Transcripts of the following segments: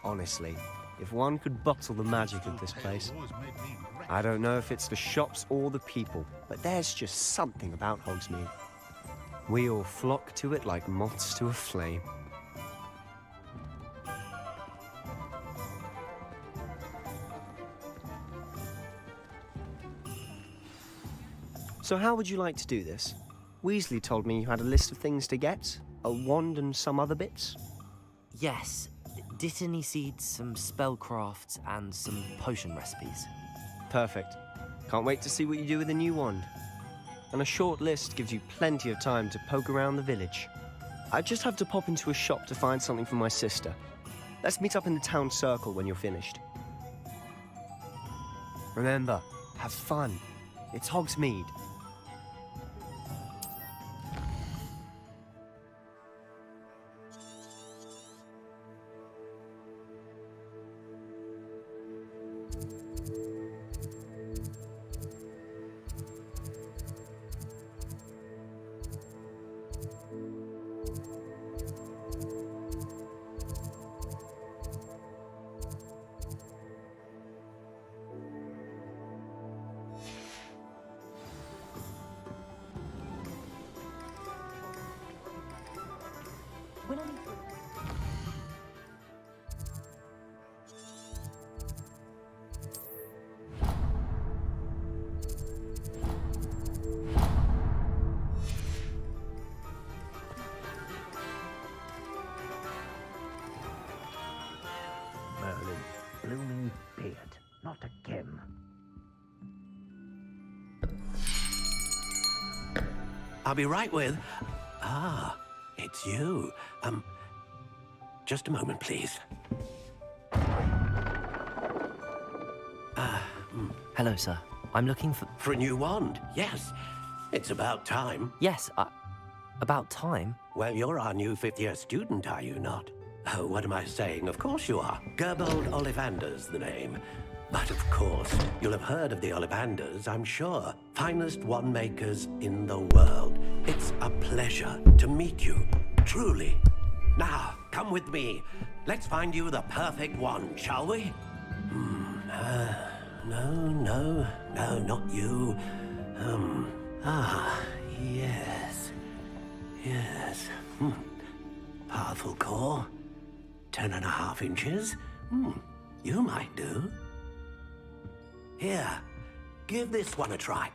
Honestly, if one could bottle the magic of this place. I don't know if it's the shops or the people, but there's just something about Hogsmeade. We all flock to it like moths to a flame. So how would you like to do this? Weasley told me you had a list of things to get, a wand and some other bits. Yes, Dittany seeds, some spellcrafts, and some potion recipes. Perfect. Can't wait to see what you do with the new wand. And a short list gives you plenty of time to poke around the village. I just have to pop into a shop to find something for my sister. Let's meet up in the town circle when you're finished. Remember, have fun. It's Hogsmeade. Merlin, blooming beard, not again. I'll be right with... Ah, it's you. Just a moment, please. Hello, sir. I'm looking for... For a new wand, yes. It's about time. Yes, about time? Well, you're our new fifth-year student, are you not? Oh, what am I saying? Of course you are. Gerbold Ollivander's the name. But of course, you'll have heard of the Ollivanders, I'm sure. Finest wand makers in the world. It's a pleasure to meet you, truly. Now, come with me. Let's find you the perfect wand, shall we? No, not you. Yes. Yes. Powerful core. 10.5 inches. You might do. Here, give this one a try.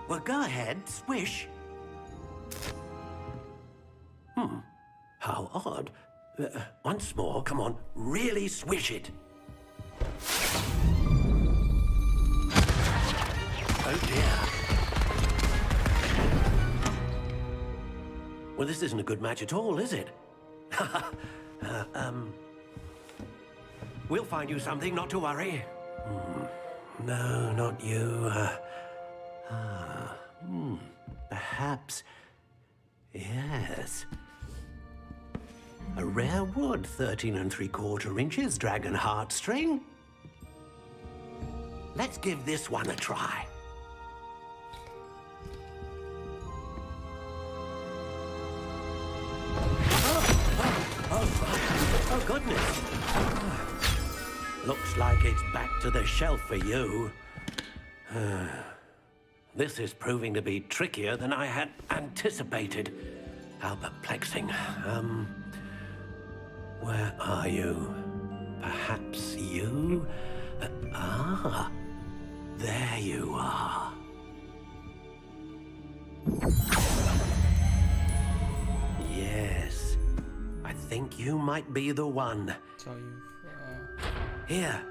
Well, go ahead, swish. How odd. Once more, come on, really swish it. Oh dear. Well, this isn't a good match at all, is it? We'll find you something, not to worry. No, not you. Perhaps... Yes. A rare wood, 13 3/4 inches, dragon heartstring. Let's give this one a try. Oh, goodness. Looks like it's back to the shelf for you. This is proving to be trickier than I had anticipated. How perplexing. Where are you? Perhaps you? There you are. Yes. I think you might be the one. So you've Here.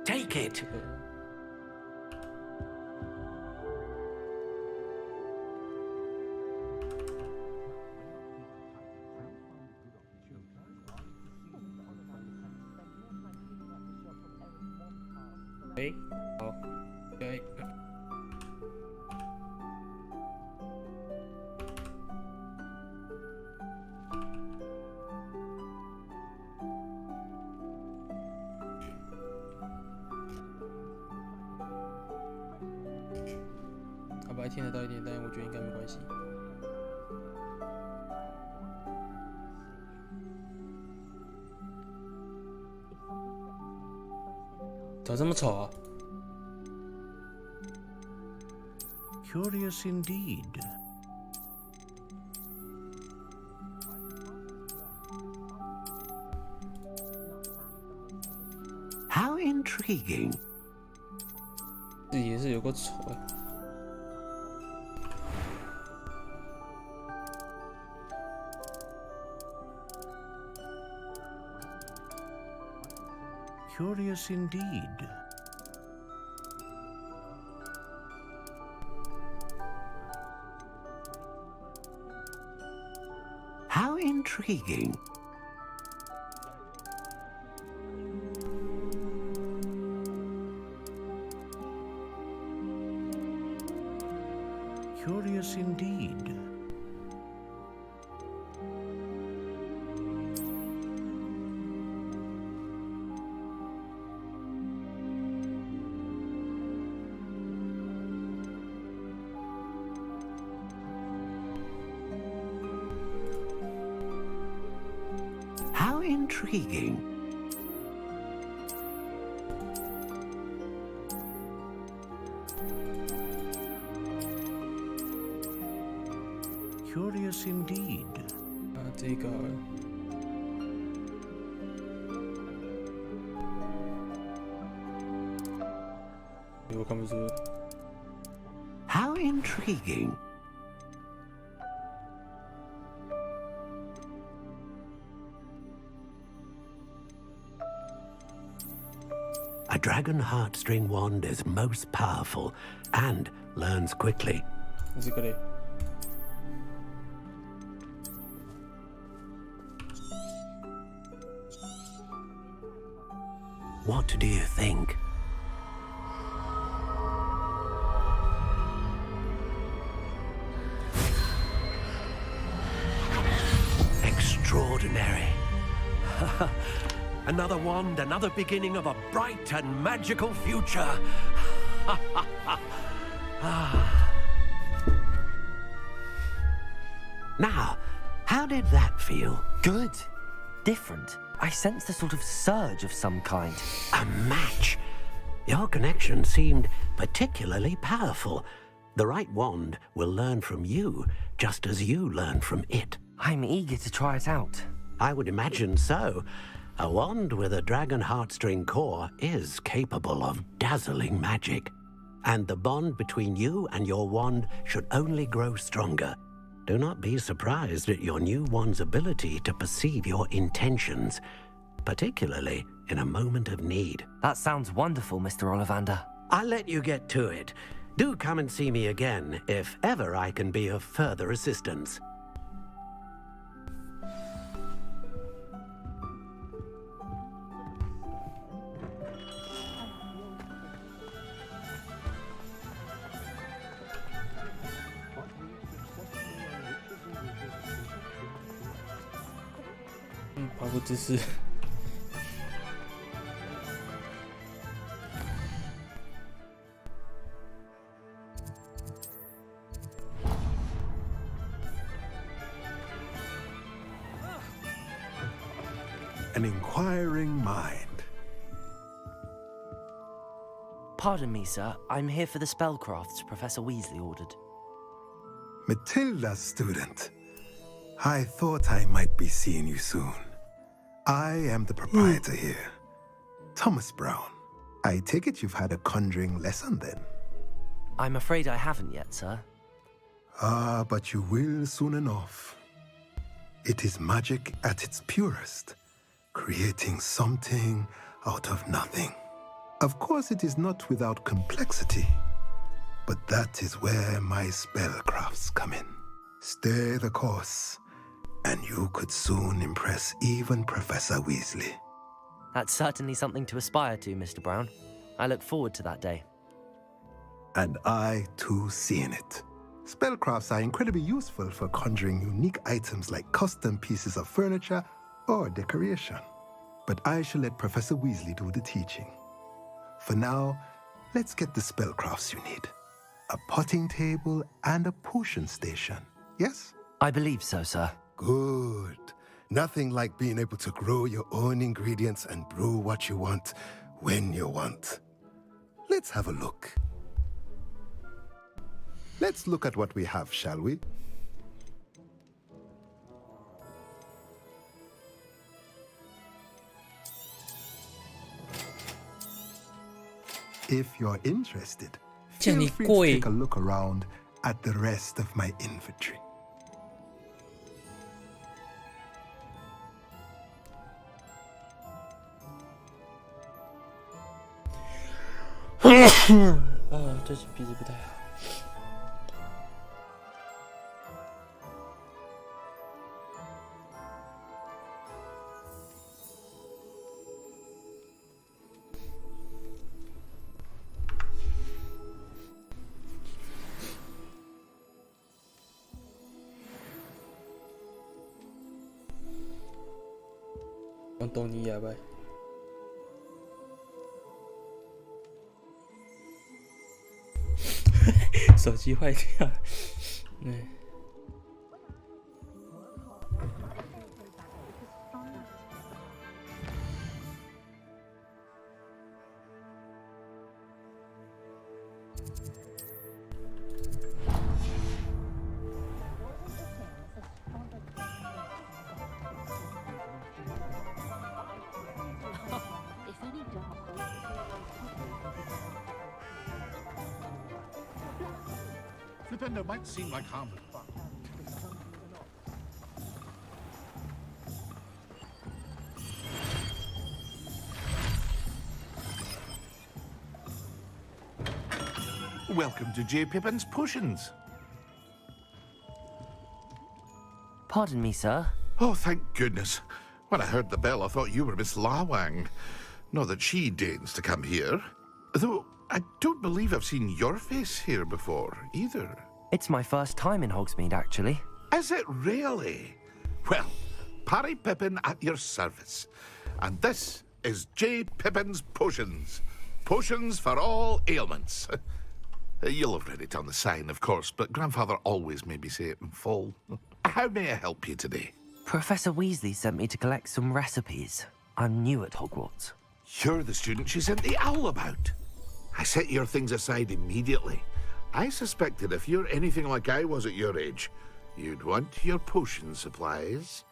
Take it. Okay. Okay.好吧，听得到一点，但我觉得应该没关系。咋这么丑啊？ Curious indeed. How intriguing. 这也是有个丑哎。 Curious indeed. How intriguing. Curious indeed. How intriguing. Curious indeed. 啊，这个我看不出。 How intriguing. A dragon heartstring wand is most powerful and learns quickly. 这个嘞， What do you think? Extraordinary. Another wand, another beginning of a bright and magical future. Now, how did that feel? Good. Different. I sensed a sort of surge of some kind. A match. Your connection seemed particularly powerful. The right wand will learn from you, just as you learn from it. I'm eager to try it out. I would imagine so. A wand with a dragon heartstring core is capable of dazzling magic. And the bond between you and your wand should only grow stronger. Do not be surprised at your new wand's ability to perceive your intentions, particularly in a moment of need. That sounds wonderful, Mr. Ollivander. I'll let you get to it. Do come and see me again if ever I can be of further assistance.嗯，跑步姿势。 An inquiring mind. Pardon me, sir. I'm here for the spellcrafts Professor Weasley ordered. Matilda's student. I thought I might be seeing you soon. I am the proprietor here, Thomas Brown. I take it you've had a conjuring lesson then? I'm afraid I haven't yet, sir. Ah, but you will soon enough. It is magic at its purest, creating something out of nothing. Of course, it is not without complexity, but that is where my spellcrafts come in. Stay the course, and you could soon impress even Professor Weasley. That's certainly something to aspire to, Mr. Brown. I look forward to that day. And I, too, see in it. Spellcrafts are incredibly useful for conjuring unique items like custom pieces of furniture or decoration. But I shall let Professor Weasley do the teaching. For now, let's get the spellcrafts you need. A potting table and a potion station, yes? I believe so, sir. Good. Nothing like being able to grow your own ingredients and brew what you want when you want. Let's have a look. Let's look at what we have, shall we? If you're interested, feel free to take a look around at the rest of my inventory. 最近鼻子不太好。用东尼亚呗。手机坏掉了，Flippendo might seem like harmless fun. Welcome to J. Pippin's Potions. Pardon me, sir. Oh, thank goodness. When I heard the bell, I thought you were Miss Lawang. Not that she deigns to come here. Though I don't believe I've seen your face here before, either. It's my first time in Hogsmeade, actually. Is it really? Well, Parry Pippin at your service. And this is J. Pippin's Potions. Potions for all ailments. You'll have read it on the sign, of course, but Grandfather always made me say it in full. How may I help you today? Professor Weasley sent me to collect some recipes. I'm new at Hogwarts. You're the student she sent the owl about. I set your things aside immediately. I suspected if you're anything like I was at your age, you'd want your potion supplies.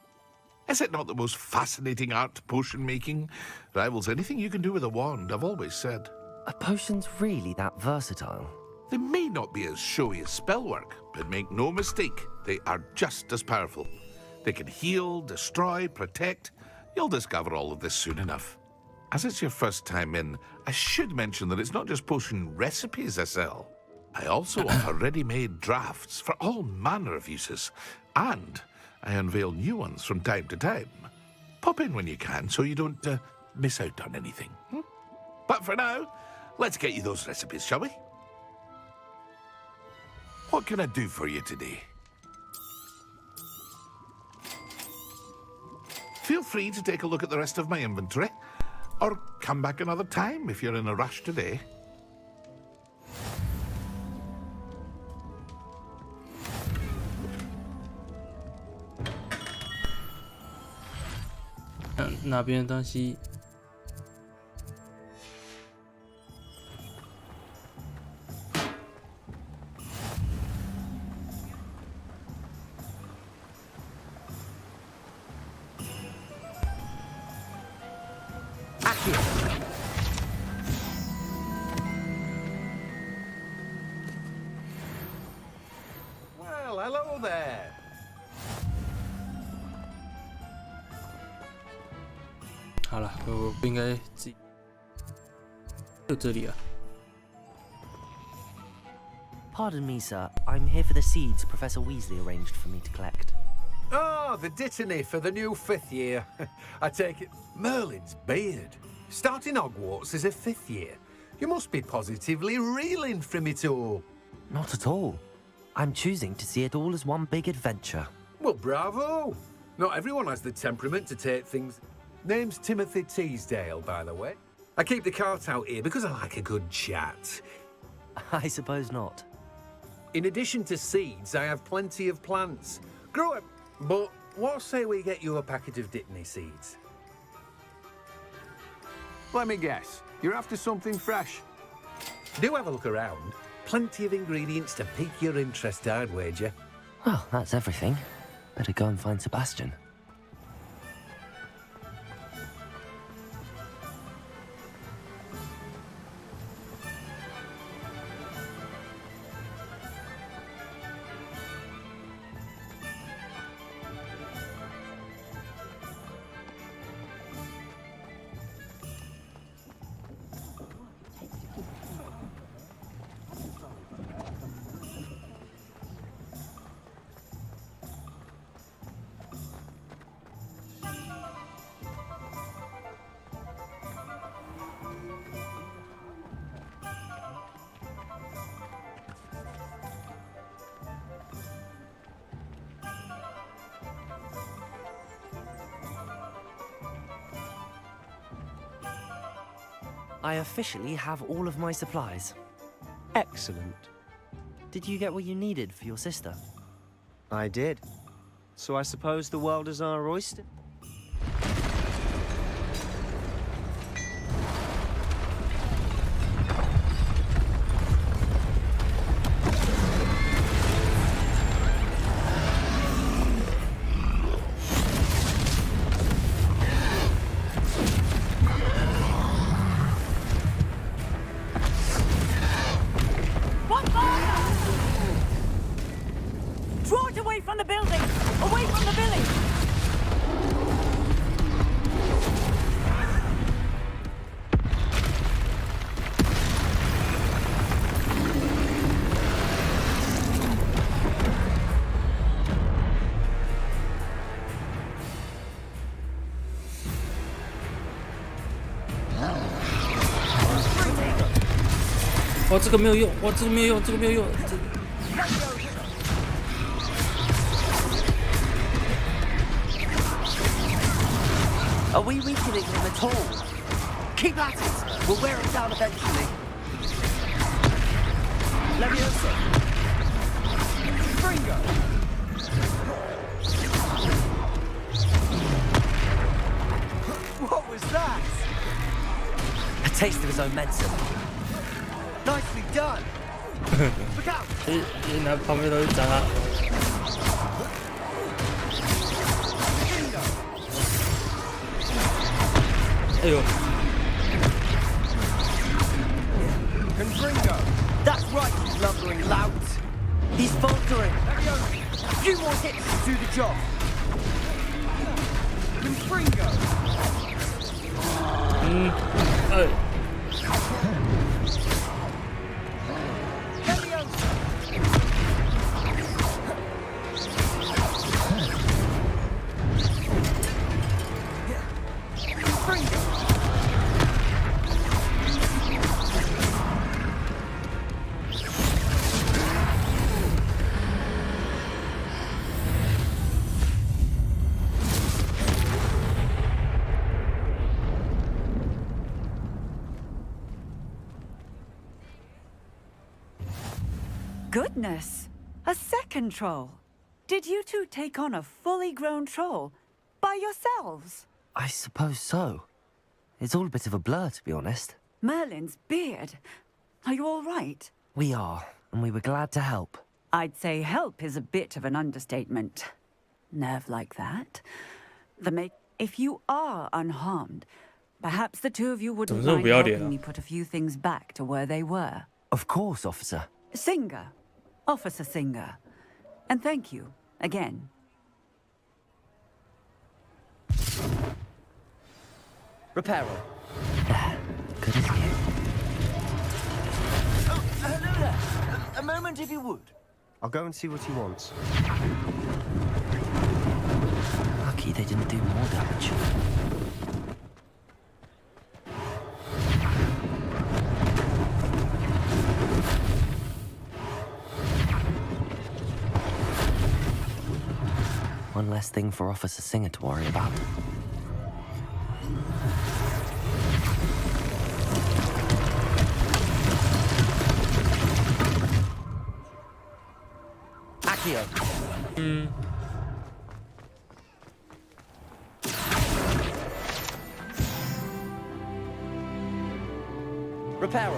Is it not the most fascinating art, potion making? Rivals anything you can do with a wand, I've always said. Are potions really that versatile? They may not be as showy as spellwork, but make no mistake, they are just as powerful. They can heal, destroy, protect. You'll discover all of this soon enough. As it's your first time in, I should mention that it's not just potion recipes I sell. I also offer ready-made drafts for all manner of uses, and I unveil new ones from time to time. Pop in when you can so you don't miss out on anything. But for now, let's get you those recipes, shall we? What can I do for you today? Feel free to take a look at the rest of my inventory, or come back another time if you're in a rush today. 哪边的东西？Well, hello there. 好了，我不应该自己。就这里啊。 Pardon me, sir. I'm here for the seeds Professor Weasley arranged for me to collect. Ah, the dittany for the new 5th year. I take it Merlin's beard. Starting Hogwarts as a 5th year. You must be positively reeling from it all. Not at all. I'm choosing to see it all as one big adventure. Well, bravo. Not everyone has the temperament to take things. Name's Timothy Teasdale, by the way. I keep the cart out here because I like a good chat. I suppose not. In addition to seeds, I have plenty of plants. Grow up, but what say we get you a packet of dittany seeds? Let me guess. You're after something fresh. Do have a look around. Plenty of ingredients to pique your interest, I'd wager. Well, that's everything. Better go and find Sebastian. I officially have all of my supplies. Excellent. Did you get what you needed for your sister? I did. So I suppose the world is our oyster? Draw it away from the building! Away from the village! Oh, 这个没有用，哇，这个没有用，这个没有用。Are we weakening him at all? Keep at it! We'll wear him down eventually. Leviosa! Fringo! What was that? A taste of his own medicine. Nicely done. Look out! 拿旁边东西砸他。哎呦！ Confringo! That's right, you lumbering lout! He's faltering! A few more hits to do the job! Confringo! 哎。 Goodness! A second troll! Did you two take on a fully grown troll by yourselves? I suppose so. It's all a bit of a blur, to be honest. Merlin's beard. Are you all right? We are, and we were glad to help. I'd say help is a bit of an understatement. Nerve like that. If you are unharmed, perhaps the two of you wouldn't mind helping me put a few things back to where they were. Of course, officer. Singer. Officer Singer. And thank you, again. Reparo. Good as new. Oh, hello there. A moment if you would. I'll go and see what he wants. Lucky they didn't do more damage. One less thing for Officer Singer to worry about. Accio. Reparo.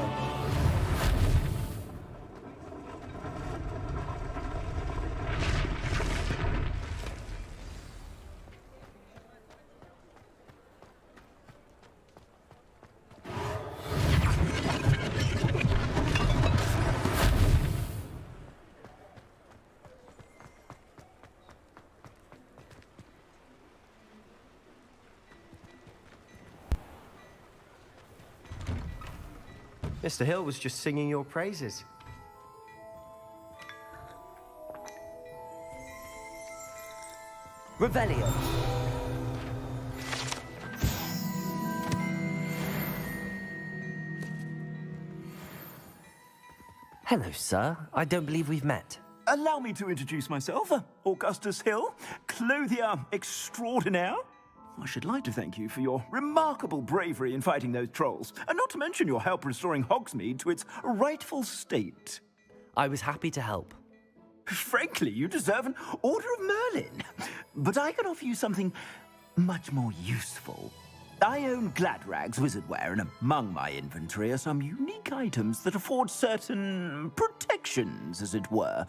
Mr. Hill was just singing your praises. Revelio. Hello, sir. I don't believe we've met. Allow me to introduce myself, Augustus Hill, clothier extraordinaire. I should like to thank you for your remarkable bravery in fighting those trolls, and not to mention your help restoring Hogsmeade to its rightful state. I was happy to help. Frankly, you deserve an Order of Merlin. But I can offer you something much more useful. I own Gladrag's wizardware, and among my inventory are some unique items that afford certain protections, as it were.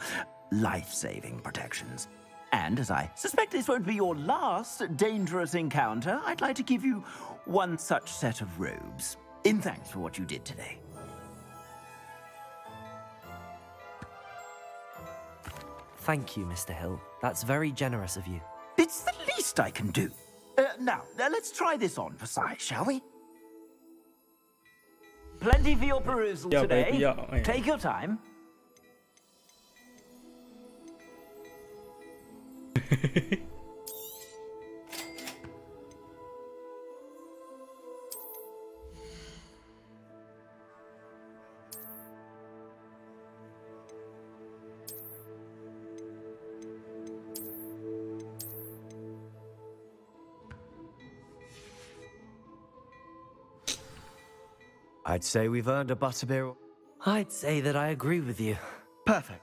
Life-saving protections. And as I suspect this won't be your last dangerous encounter, I'd like to give you one such set of robes, in thanks for what you did today. Thank you, Mr. Hill. That's very generous of you. It's the least I can do. Now, let's try this on for size, shall we? Plenty for your perusal today. Take your time. I'd say we've earned a butterbeer. I'd say that I agree with you. Perfect.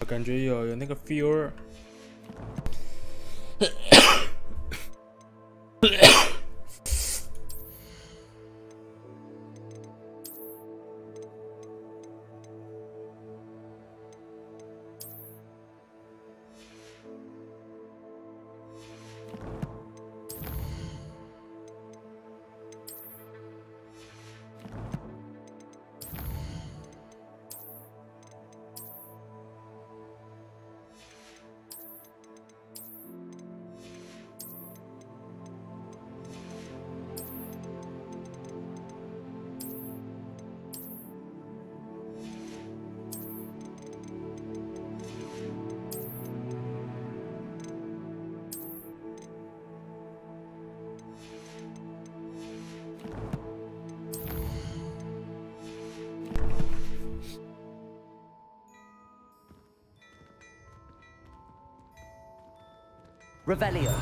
感觉有那个 feel。Revelio.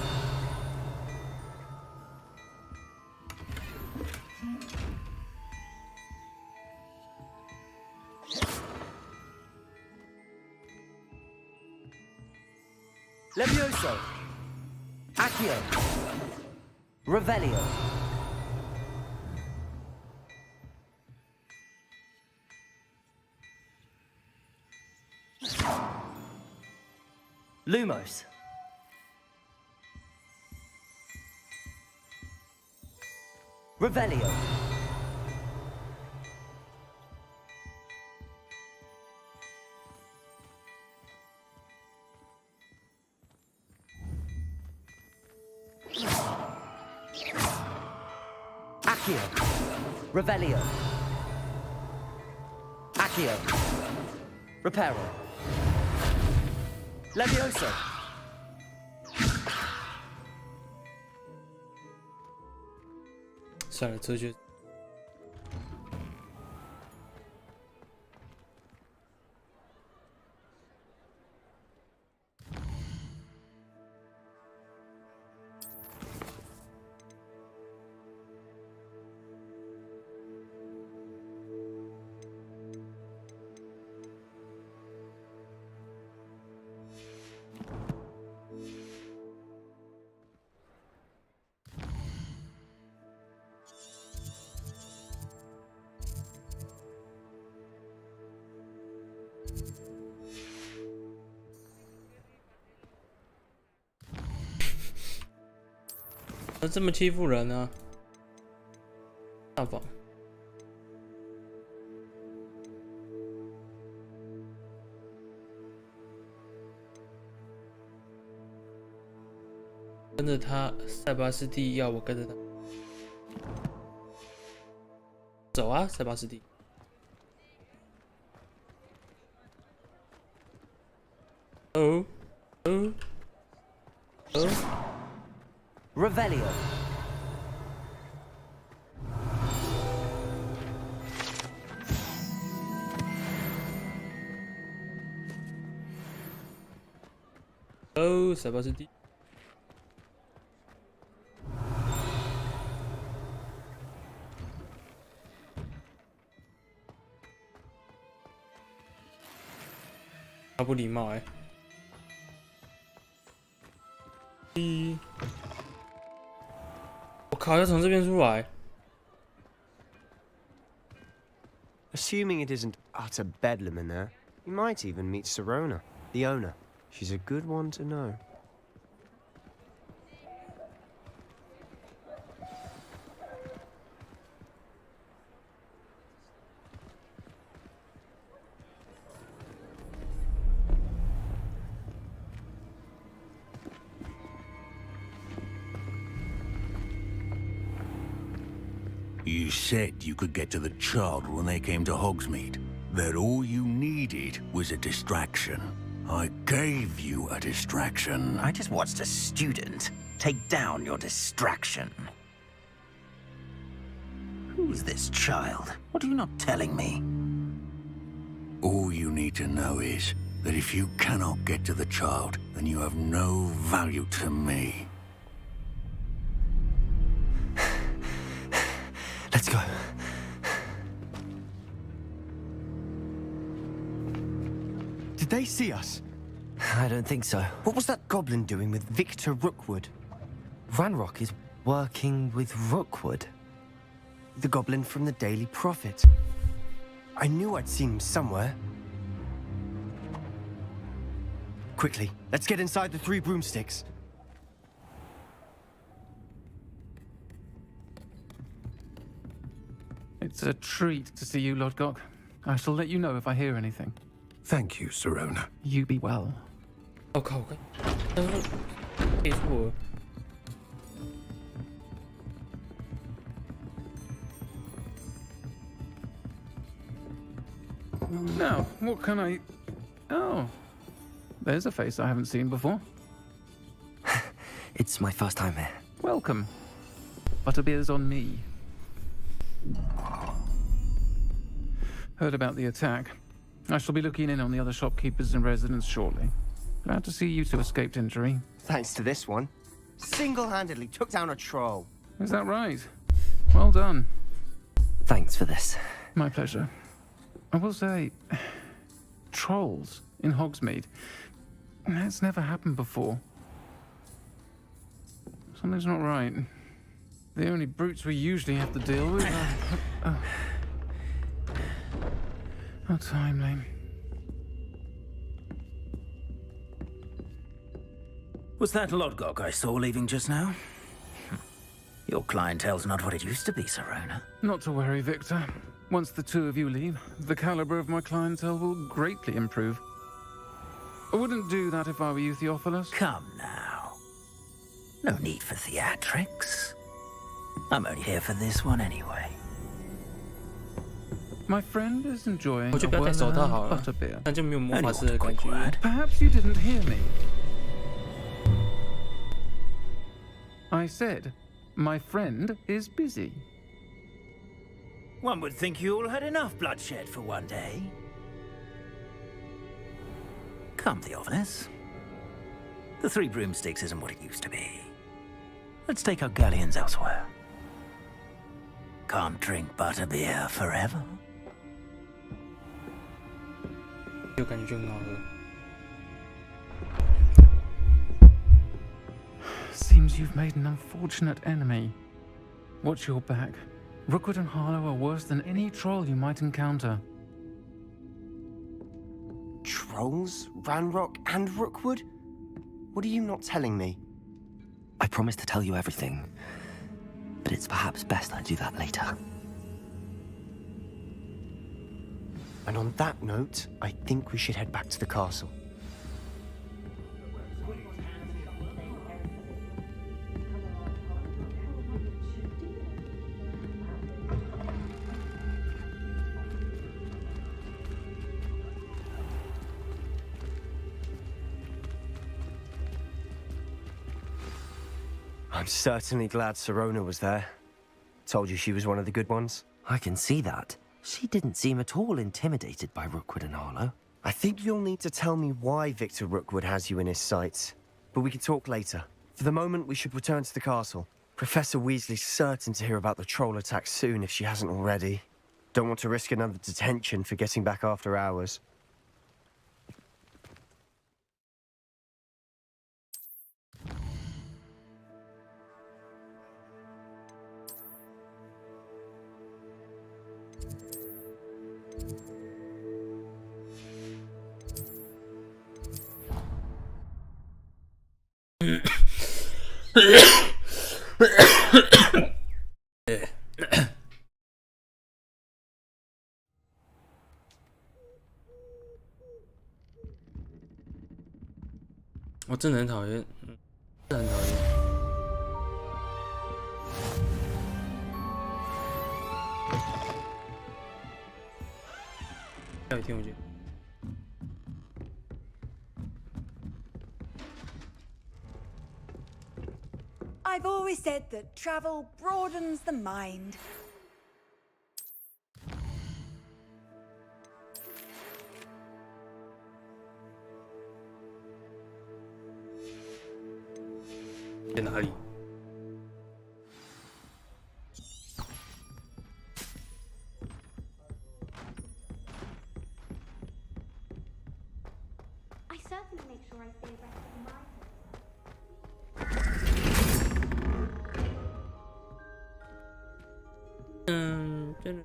Levioso. Accio. Revelio. Lumos. Revelio. Accio. Revelio. Accio. Reparo. Levioso. 算了，这就。他这么欺负人呢、啊？大房。跟着他，塞巴斯蒂要我跟着他走啊，塞巴斯蒂。哦，哦，哦。Revelio. Oh, 塞巴斯蒂。他不礼貌哎、欸。我靠，要从这边出来。 Assuming it isn't utter bedlam in there, you might even meet Sirona, the owner. She's a good one to know. You said you could get to the child when they came to Hogsmeade. That all you needed was a distraction. I gave you a distraction. I just watched a student take down your distraction. Who's this child? What are you not telling me? All you need to know is that if you cannot get to the child, then you have no value to me. Let's go. Did they see us? I don't think so. What was that goblin doing with Victor Rookwood? Ranrock is working with Rookwood. The goblin from the Daily Prophet. I knew I'd seen him somewhere. Quickly, let's get inside the Three Broomsticks. It's a treat to see you, Lodgok. I shall let you know if I hear anything. Thank you, Sirona. You be well. 我靠！但是记错了。 Now, what can I... Oh, there's a face I haven't seen before. It's my first time here. Welcome. Butterbeer's on me. Heard about the attack. I shall be looking in on the other shopkeepers and residents shortly. Glad to see you two escaped injury. Thanks to this one. Single-handedly took down a troll. Is that right? Well done. Thanks for this. My pleasure. I will say, trolls in Hogsmeade. That's never happened before. Something's not right. The only brutes we usually have to deal with are... How timely. Was that Lodgok I saw leaving just now? Your clientele's not what it used to be, Sirona. Not to worry, Victor. Once the two of you leave, the caliber of my clientele will greatly improve. I wouldn't do that if I were you, Theophilus. Come now. No need for theatrics. I'm only here for this one anyway. My friend is enjoying 我就不要戴手套好了， butterbeer. 那就没有魔法师的感觉。 Perhaps you didn't hear me. I said, my friend is busy. One would think you all had enough bloodshed for one day. Come, Theophilus. The Three Broomsticks isn't what it used to be. Let's take our galleons elsewhere. Can't drink butterbeer forever. 就感觉就很好喝。 Seems you've made an unfortunate enemy. Watch your back. Rookwood and Harlow are worse than any troll you might encounter. Trolls? Ranrock and Rookwood? What are you not telling me? I promised to tell you everything, but it's perhaps best I do that later. And on that note, I think we should head back to the castle. I'm certainly glad Sirona was there. Told you she was one of the good ones. I can see that. She didn't seem at all intimidated by Rookwood and Harlow. I think you'll need to tell me why Victor Rookwood has you in his sights. But we can talk later. For the moment, we should return to the castle. Professor Weasley's certain to hear about the troll attack soon if she hasn't already. Don't want to risk another detention for getting back after hours. Yeah. 我真的很讨厌，真的很讨厌。下雨天我觉得。 I've always said that travel broadens the mind.在哪里？ I certainly make sure I stay abreast of my. 真的。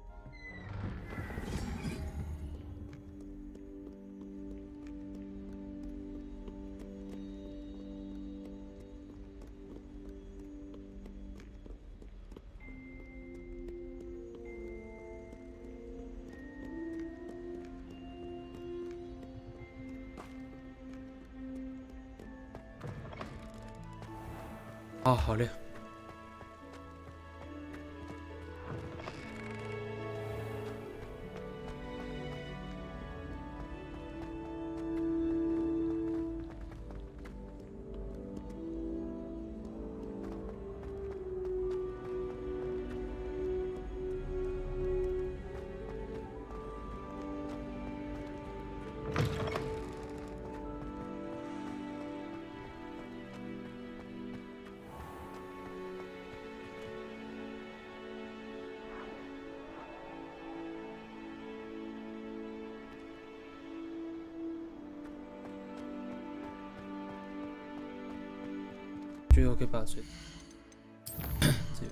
啊，好累。 觉得我可以把它睡。自由。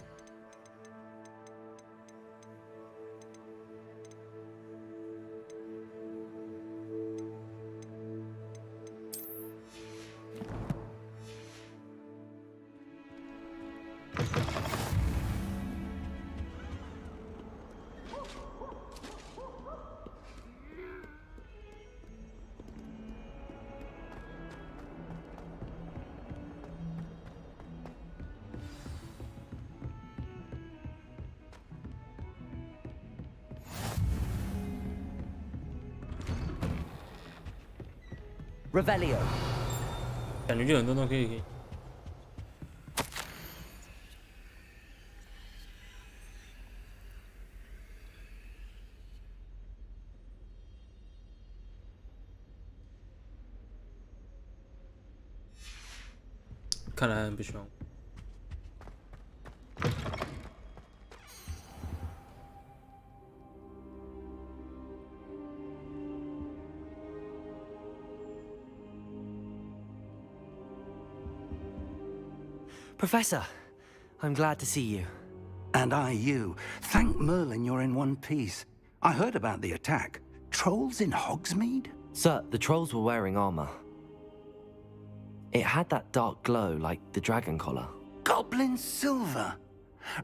Revelio。感觉就很多都可以。看来很不喜欢我。Professor, I'm glad to see you. And I you. Thank Merlin you're in one piece. I heard about the attack. Trolls in Hogsmeade? Sir, the trolls were wearing armor. It had that dark glow like the dragon collar. Goblin silver.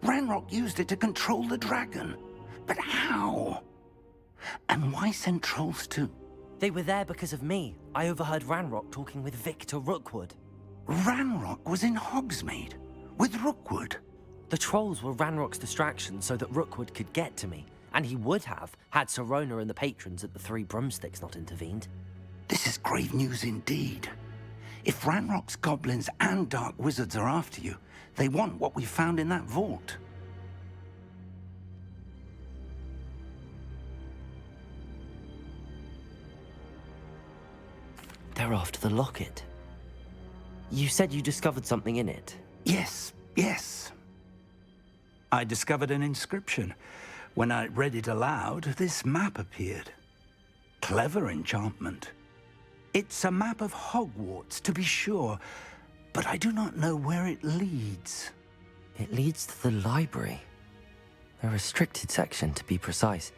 Ranrock used it to control the dragon. But how? And why send trolls too? They were there because of me. I overheard Ranrock talking with Victor Rookwood. Ranrock was in Hogsmeade? With Rookwood? The trolls were Ranrock's distraction so that Rookwood could get to me. And he would have, had Sirona and the patrons at the Three Broomsticks not intervened. This is grave news indeed. If Ranrock's goblins and dark wizards are after you, they want what we found in that vault. They're after the locket. You said you discovered something in it. Yes, yes. I discovered an inscription. When I read it aloud, this map appeared. Clever enchantment. It's a map of Hogwarts, to be sure, but I do not know where it leads. It leads to the library. A restricted section, to be precise,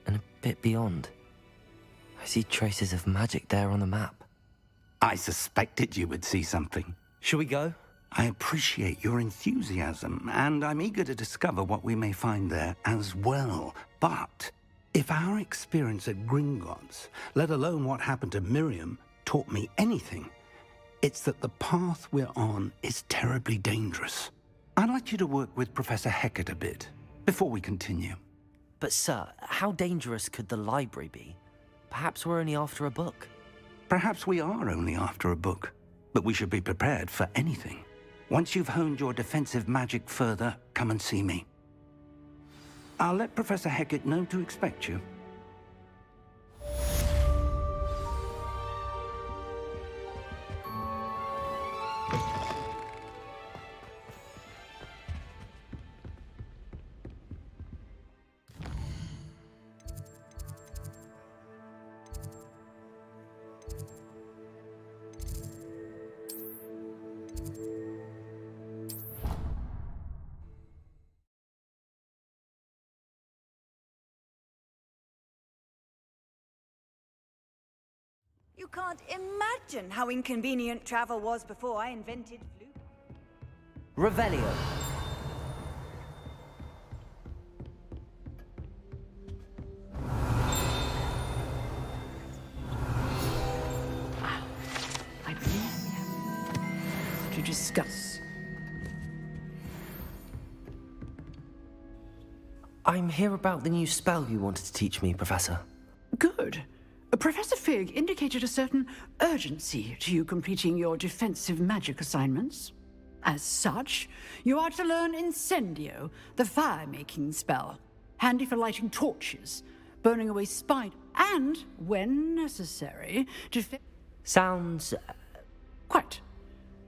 and a bit beyond. I see traces of magic there on the map. I suspected you would see something. Shall we go? I appreciate your enthusiasm, and I'm eager to discover what we may find there as well. But if our experience at Gringotts, let alone what happened to Miriam, taught me anything, it's that the path we're on is terribly dangerous. I'd like you to work with Professor Hecat a bit before we continue. But sir, how dangerous could the library be? Perhaps we're only after a book. Perhaps we are only after a book, but we should be prepared for anything. Once you've honed your defensive magic further, come and see me. I'll let Professor Hecat know to expect you. You can't imagine how inconvenient travel was before I invented flu. Revelio. I believe we have to discuss. I'm here about the new spell you wanted to teach me, Professor. Good. Professor Fig indicated a certain urgency to you completing your defensive magic assignments. As such, you are to learn Incendio, the fire-making spell, handy for lighting torches, burning away spiders, and, when necessary, Sounds... Quite.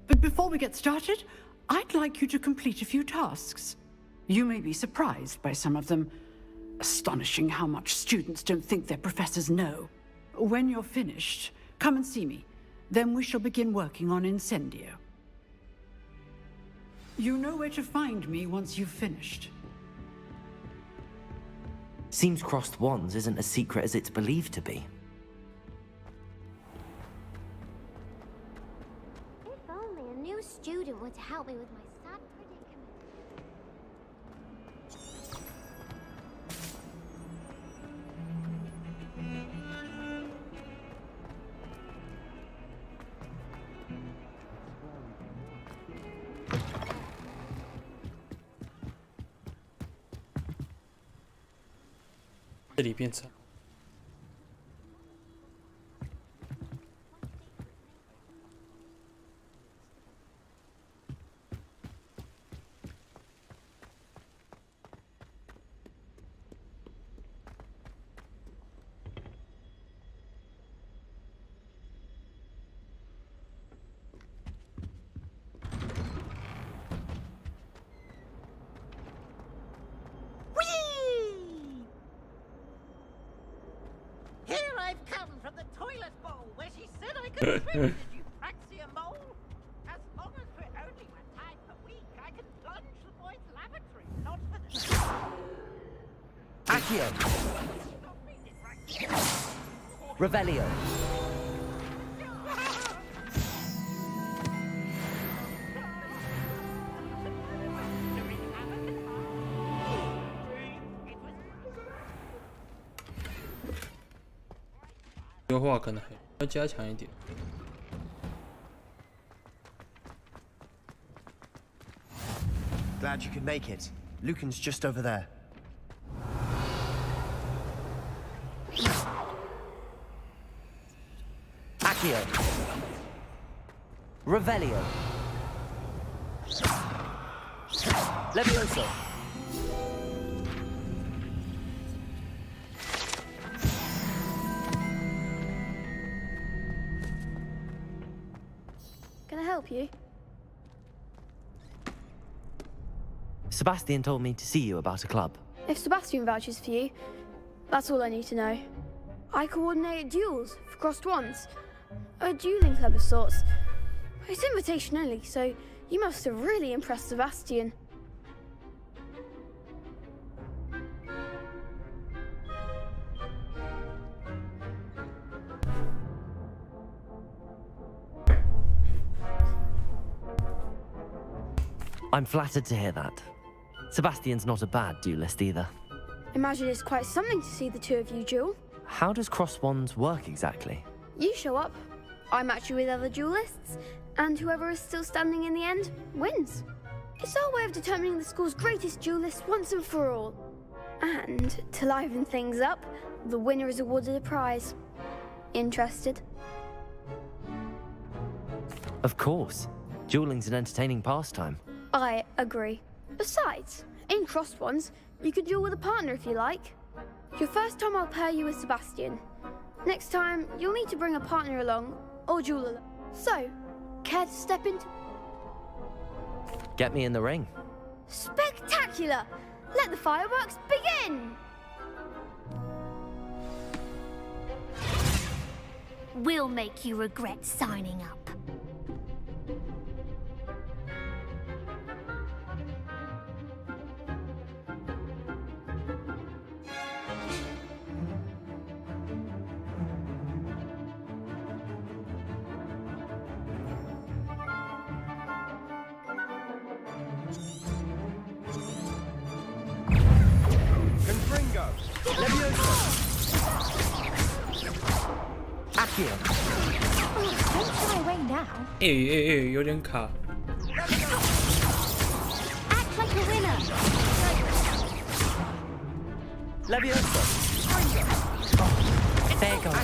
But before we get started, I'd like you to complete a few tasks. You may be surprised by some of them. Astonishing how much students don't think their professors know. When you're finished, come and see me. Then we shall begin working on Incendio. You know where to find me once you've finished. Seems crossed wands isn't as secret as it's believed to be. If only a new student would help me with my sad predicament.这里变成 like a trip, did you fancy a mole? As long as we're only 1 time per week, I can plunge the boys' lavatory, not for the... Accio! Revelio!优化可能还要加强一点。Glad you could make it. Lucan's just over there. Accio! Revelio! Levioso! Can I help you? Sebastian told me to see you about a club. If Sebastian vouches for you, that's all I need to know. I coordinate duels for crossed wands. A dueling club of sorts. It's invitation only, so you must have really impressed Sebastian. I'm flattered to hear that. Sebastian's not a bad duelist either. Imagine it's quite something to see the two of you duel. How does cross wands work exactly? You show up, I match you with other duelists, and whoever is still standing in the end wins. It's our way of determining the school's greatest duelist once and for all. And to liven things up, the winner is awarded a prize. Interested? Of course. Dueling's an entertaining pastime. I agree. Besides, in crossed ones, you could duel with a partner if you like. Your first time I'll pair you with Sebastian. Next time, you'll need to bring a partner along, or duel along. So, care to step into... Get me in the ring. Spectacular! Let the fireworks begin! We'll make you regret signing up. Don't fly away now. 有点卡。 Act like a winner. Levioso! There goes.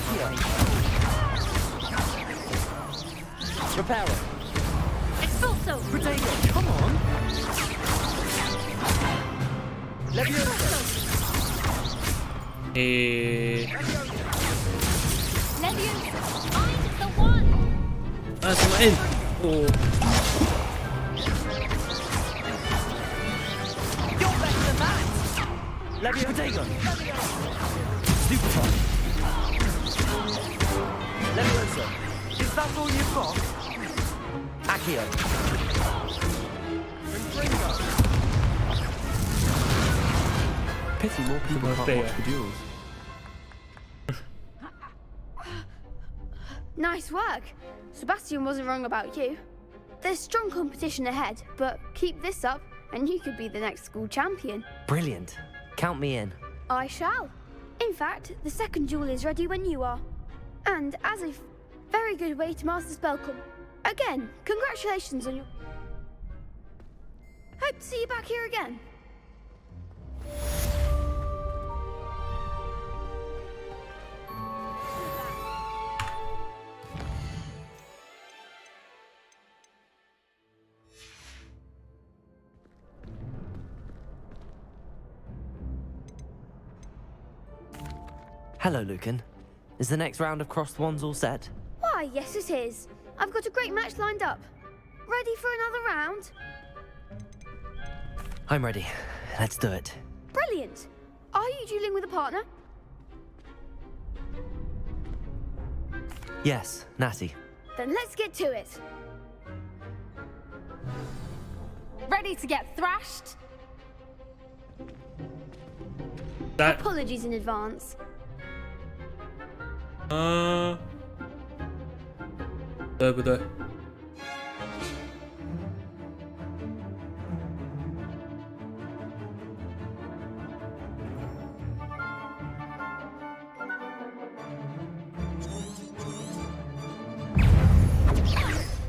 Reparo! Expulso! Protego! Come on! Levioso! Levioso! Find the one! 啊，什么 N？ 哦。 You're better than that! Levio Protego! Stupefy! Levioso! Is that all you've got? Accio! Pity more people can't watch the duels. Nice work. Sebastian wasn't wrong about you. There's strong competition ahead, but keep this up and you could be the next school champion. Brilliant. Count me in. I shall. In fact, the second duel is ready when you are. And as a very good way to master spellcom. Again, congratulations on your... Hope to see you back here again. Hello, Lucan. Is the next round of crossed wands all set? Why, yes it is. I've got a great match lined up. Ready for another round? I'm ready. Let's do it. Brilliant. Are you dueling with a partner? Yes, Natty. Then let's get to it. Ready to get thrashed? Apologies in advance. 对不对？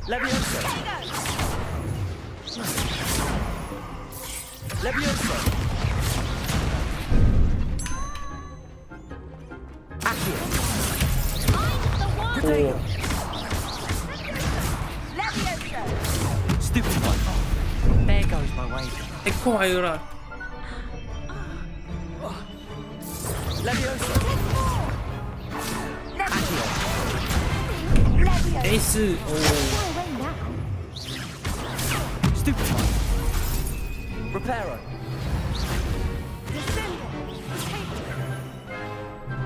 Levioso. Levioso. Accio. Oh. Levioso. Stupid one. There goes my wager. 太快了啦！ Levioso. Accio. 没事哦。 Stupid one. Reparo.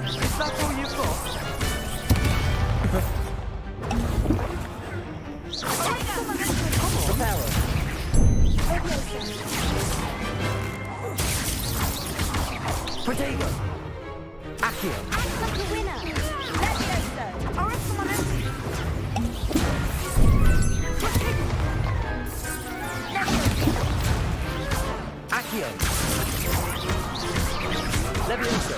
Is that all you've got? Reparo. Protego. Accio. Act like a winner. Levioso. Or if someone else. Accio. Levioso.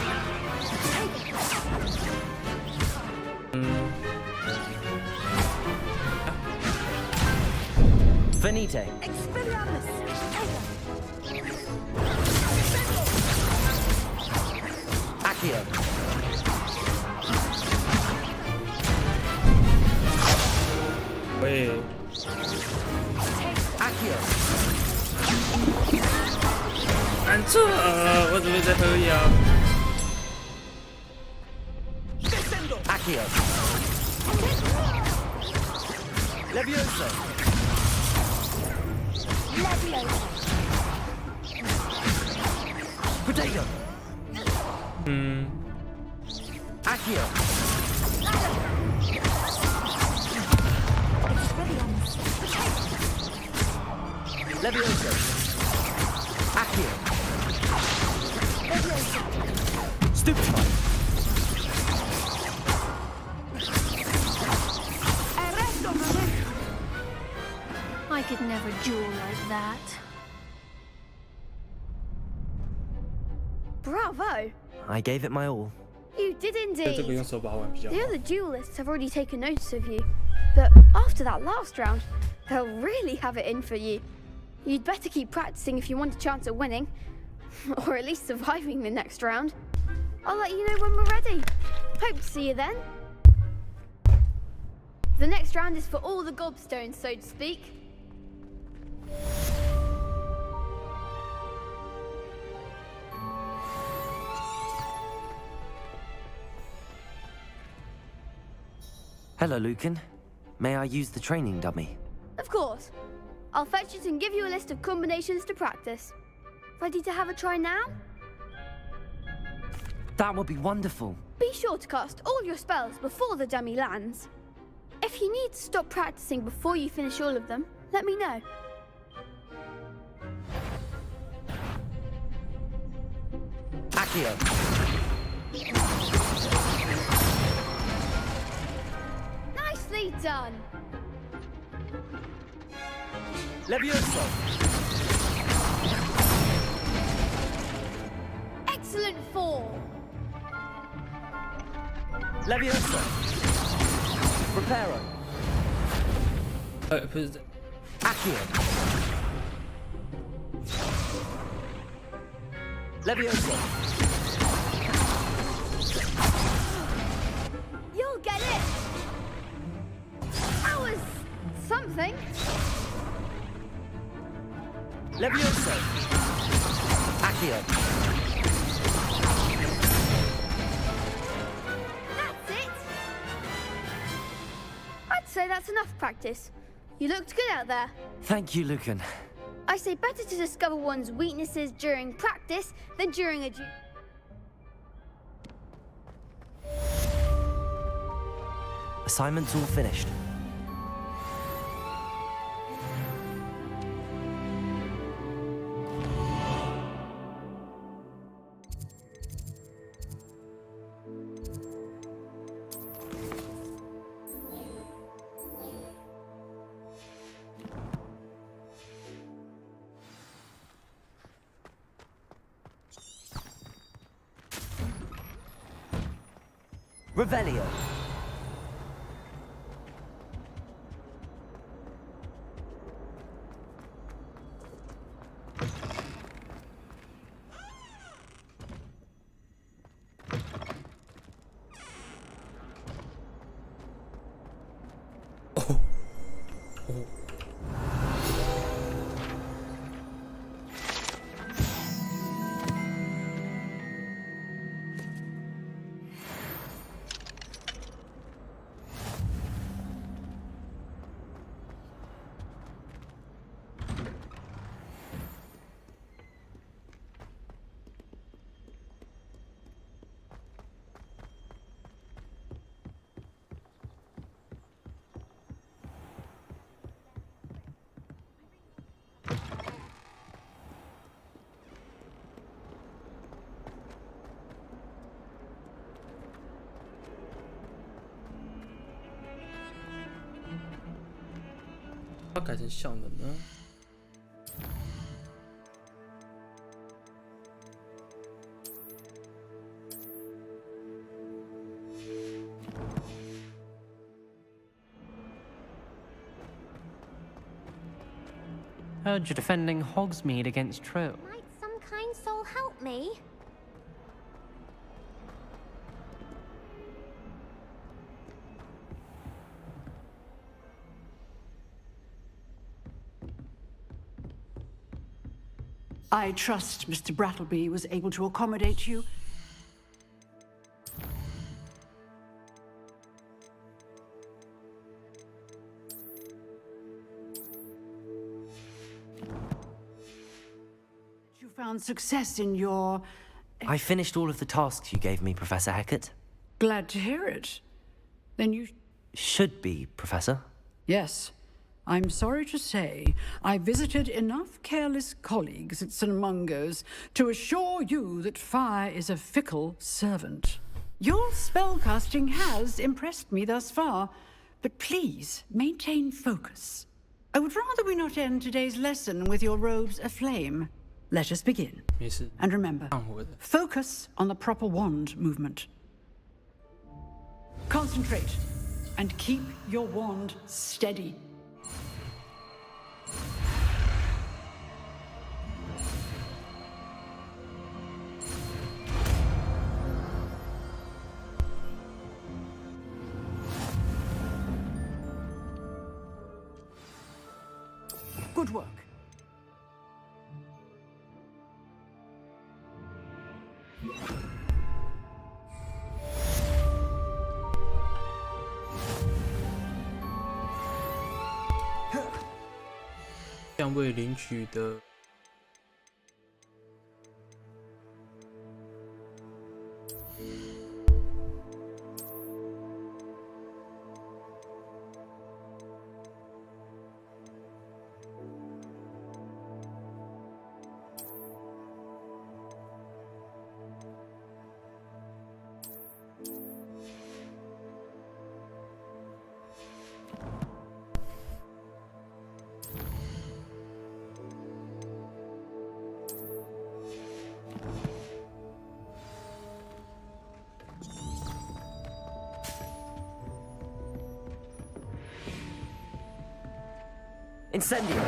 Venite. Expelliarmus. Accio.喂。 Accio. 按错，我怎么在喝药 Accio. Levioso. Levioso. Protego. Accio. Levioso. Accio. Levioso. Stupefy. I could never duel like that. Bravo! I gave it my all. You did 这个 indeed. 用手把玩比较好 The。other duelists have already taken notice of you, but after that last round, they'll really have it in for you. You'd better keep practicing if you want a chance at winning, or at least surviving the next round. I'll let you know when we're ready. Hope to see you then. The next round is for all the gobstones, so to speak. Hello, Lucan. May I use the training dummy? Of course. I'll fetch it and give you a list of combinations to practice. Ready to have a try now? That would be wonderful. Be sure to cast all your spells before the dummy lands. If you need to stop practicing before you finish all of them, let me know. Accio. Nicely done. Levioso. Excellent fall. Levioso. Reparo. 不是 Accio. Levioso. You'll get it. That was something. Levioso. Accio. That's it. I'd say that's enough practice. You looked good out there. Thank you, Lucan. I say better to discover one's weaknesses during practice than during a Assignment's all finished. Revelio.改成效能呢？ Heard you're defending Hogsmeade against Trill. Might some kind soul help me? I trust Mr. Brattleby was able to accommodate you. You found success in your... I finished all of the tasks you gave me, Professor Hecat. Glad to hear it. Then you... Should be, Professor. Yes. I'm sorry to say, I visited enough careless colleagues at St. Mungo's to assure you that fire is a fickle servant. Your spellcasting has impressed me thus far, but please maintain focus. I would rather we not end today's lesson with your robes aflame. Let us begin. And remember, focus on the proper wand movement. Concentrate and keep your wand steady. Good work. Huh. 将未领取的。 Incendio.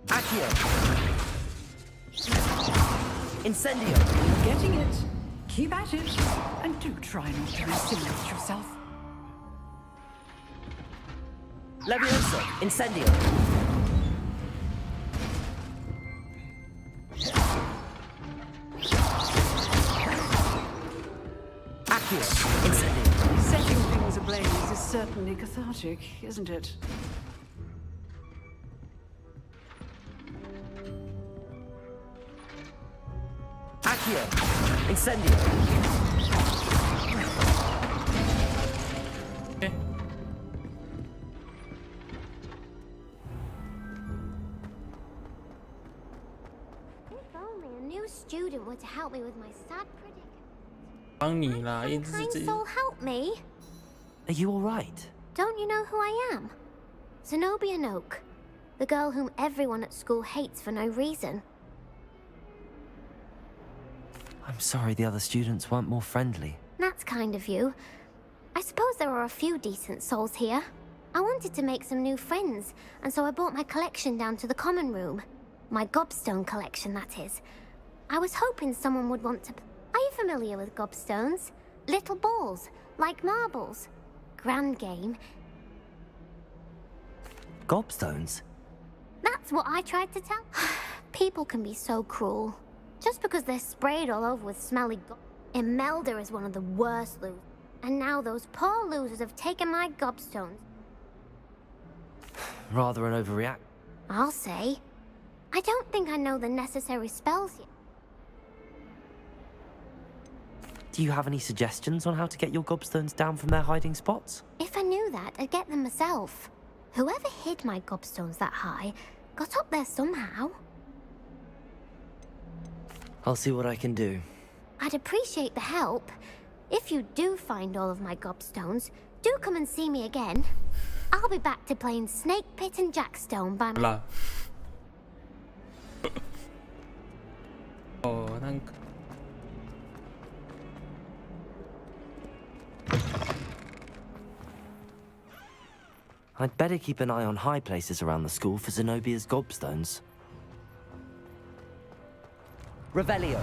Accio. Incendio. Getting it. Keep at it. And do try not to incinerate yourself. Leviosa. Incendio. Accio. Incendio. Setting things ablaze is certainly cathartic, isn't it? Accio. Incendio. student were to help me with my sad predicament. 帮你啦，一直 Kind 这 soul help me. Are you all right? Don't you know who I am? Zenobia Noak, the girl whom everyone at school hates for no reason. I'm sorry the other students weren't more friendly. That's kind of you. I suppose there are a few decent souls here. I wanted to make some new friends, and so I brought my collection down to the common room. My gobstone collection, that is. I was hoping someone would want to... Are you familiar with gobstones? Little balls, like marbles. Grand game. Gobstones? That's what I tried to tell. People can be so cruel. Just because they're sprayed all over with smelly Imelda is one of the worst losers. And now those poor losers have taken my gobstones. Rather an overreact. I'll say. I don't think I know the necessary spells yet. Do you have any suggestions on how to get your gobstones down from their hiding spots? If I knew that, I'd get them myself. Whoever hid my gobstones that high got up there somehow. I'll see what I can do. I'd appreciate the help. If you do find all of my gobstones, do come and see me again. I'll be back to playing Snake Pit and Jackstone by my... Oh, なんか I'd better keep an eye on high places around the school for Zenobia's gobstones. Revelio.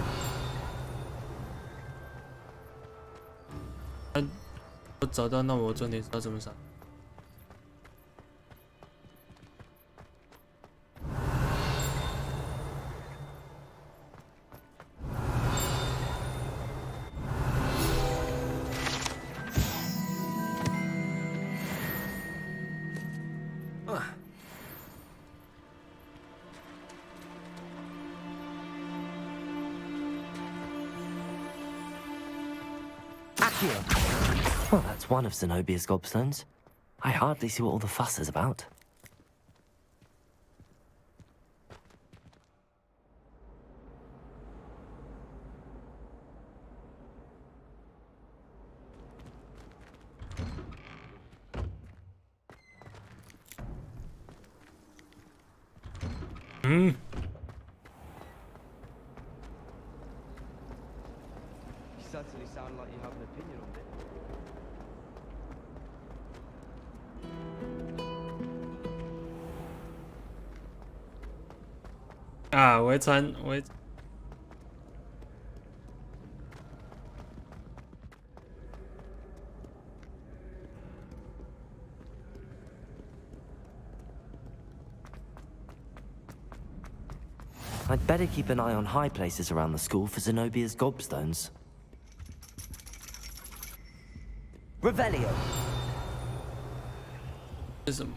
我找到，那我重点是要怎么上？ Well, that's one of Zenobia's gobstones. I hardly see what all the fuss is about. Mm. You certainly sound like you have an opinion on it. Ah, 我会穿，我会。I'd better keep an eye on high places around the school for Zenobia's gobstones. Revelio. 是什么？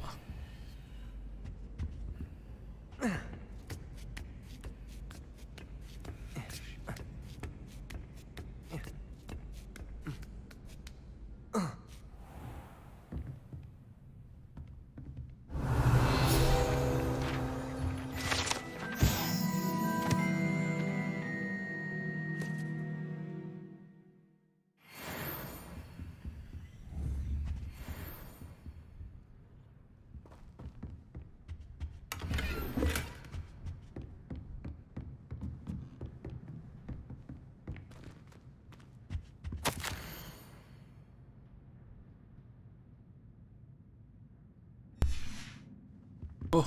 哦，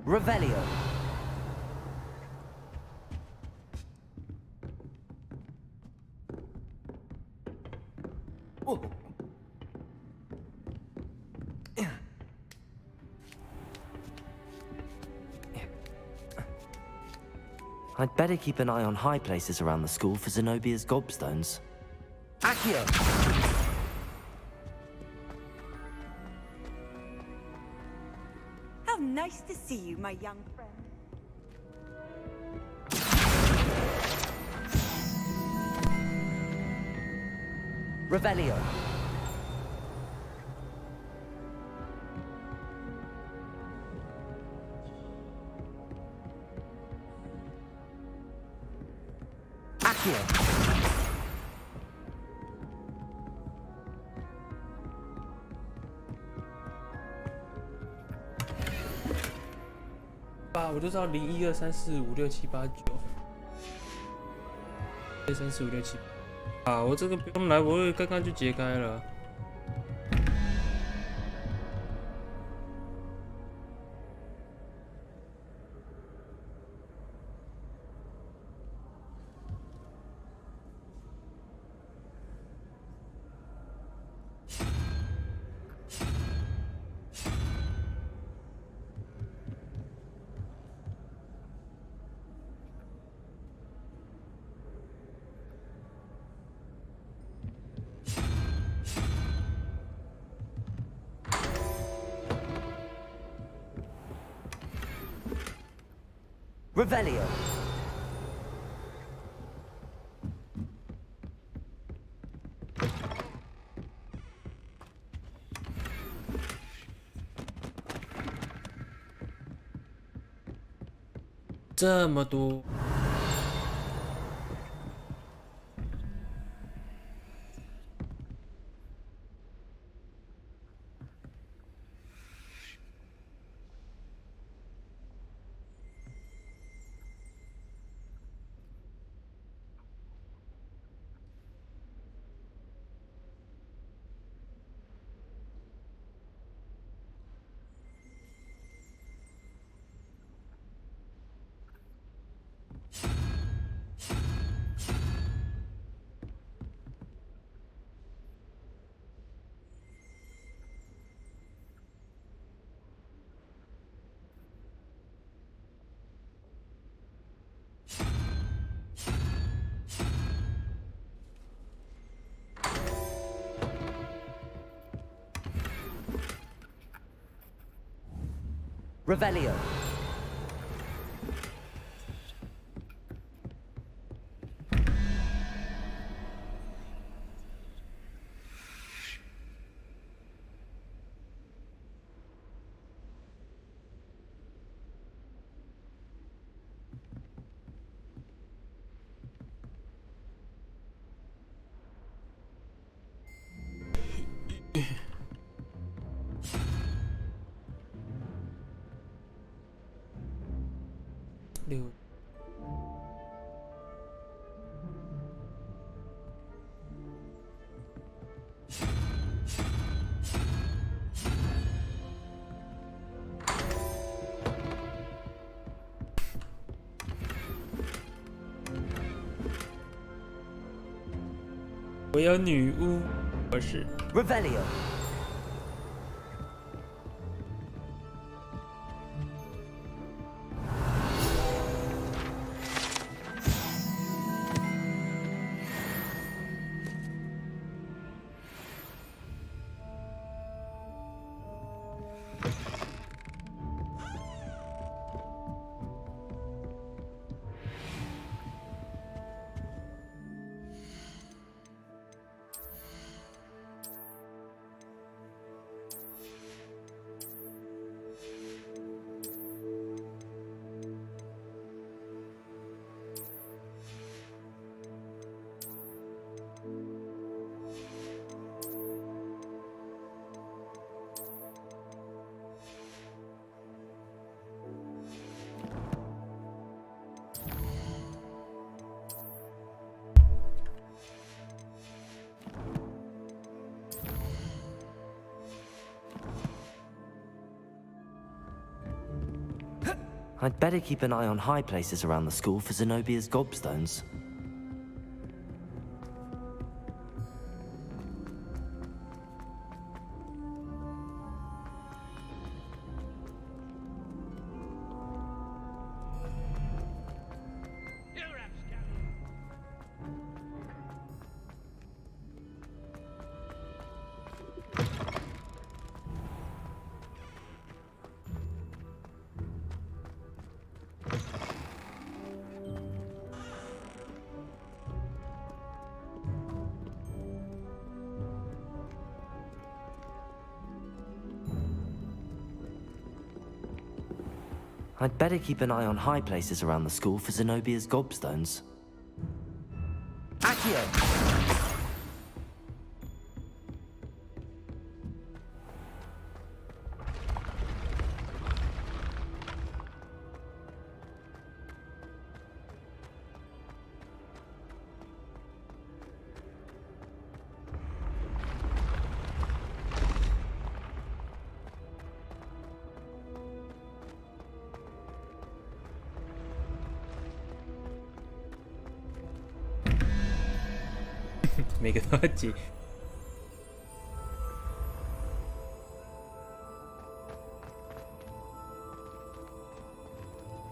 Revelio. I'd better keep an eye on high places around the school for Zenobia's gobstones. Accio! How nice to see you, my young friend. Revelio. here. 我就知道零1 2 3 4 5 6 7 8 9 1 2 3 4 5 6 7啊！我这个不用来，我刚刚就解开了。Revelio. “这么多。” Revelio. 6。我有女巫，我是 Revelio. I'd better keep an eye on high places around the school for Zenobia's gobstones. I'd better keep an eye on high places around the school for Zenobia's gobstones. Accio!每个都要解。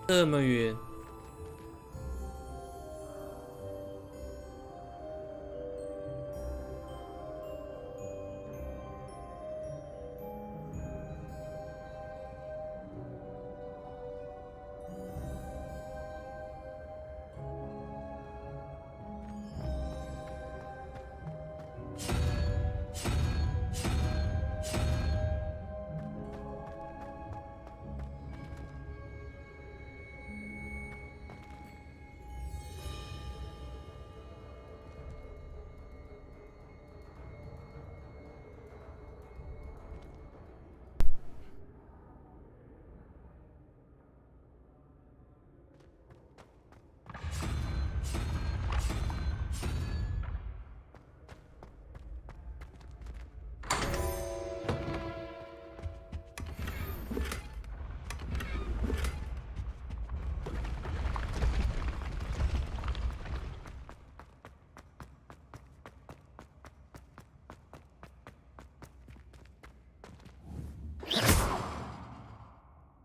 这么远。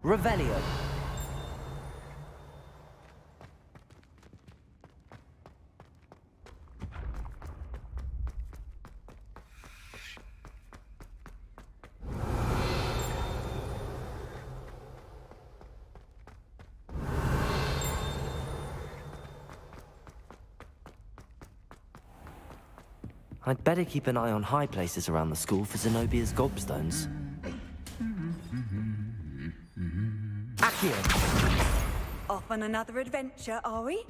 Revelio. I'd better keep an eye on high places around the school for Zenobia's gobstones. Accio! Off on another adventure, are we?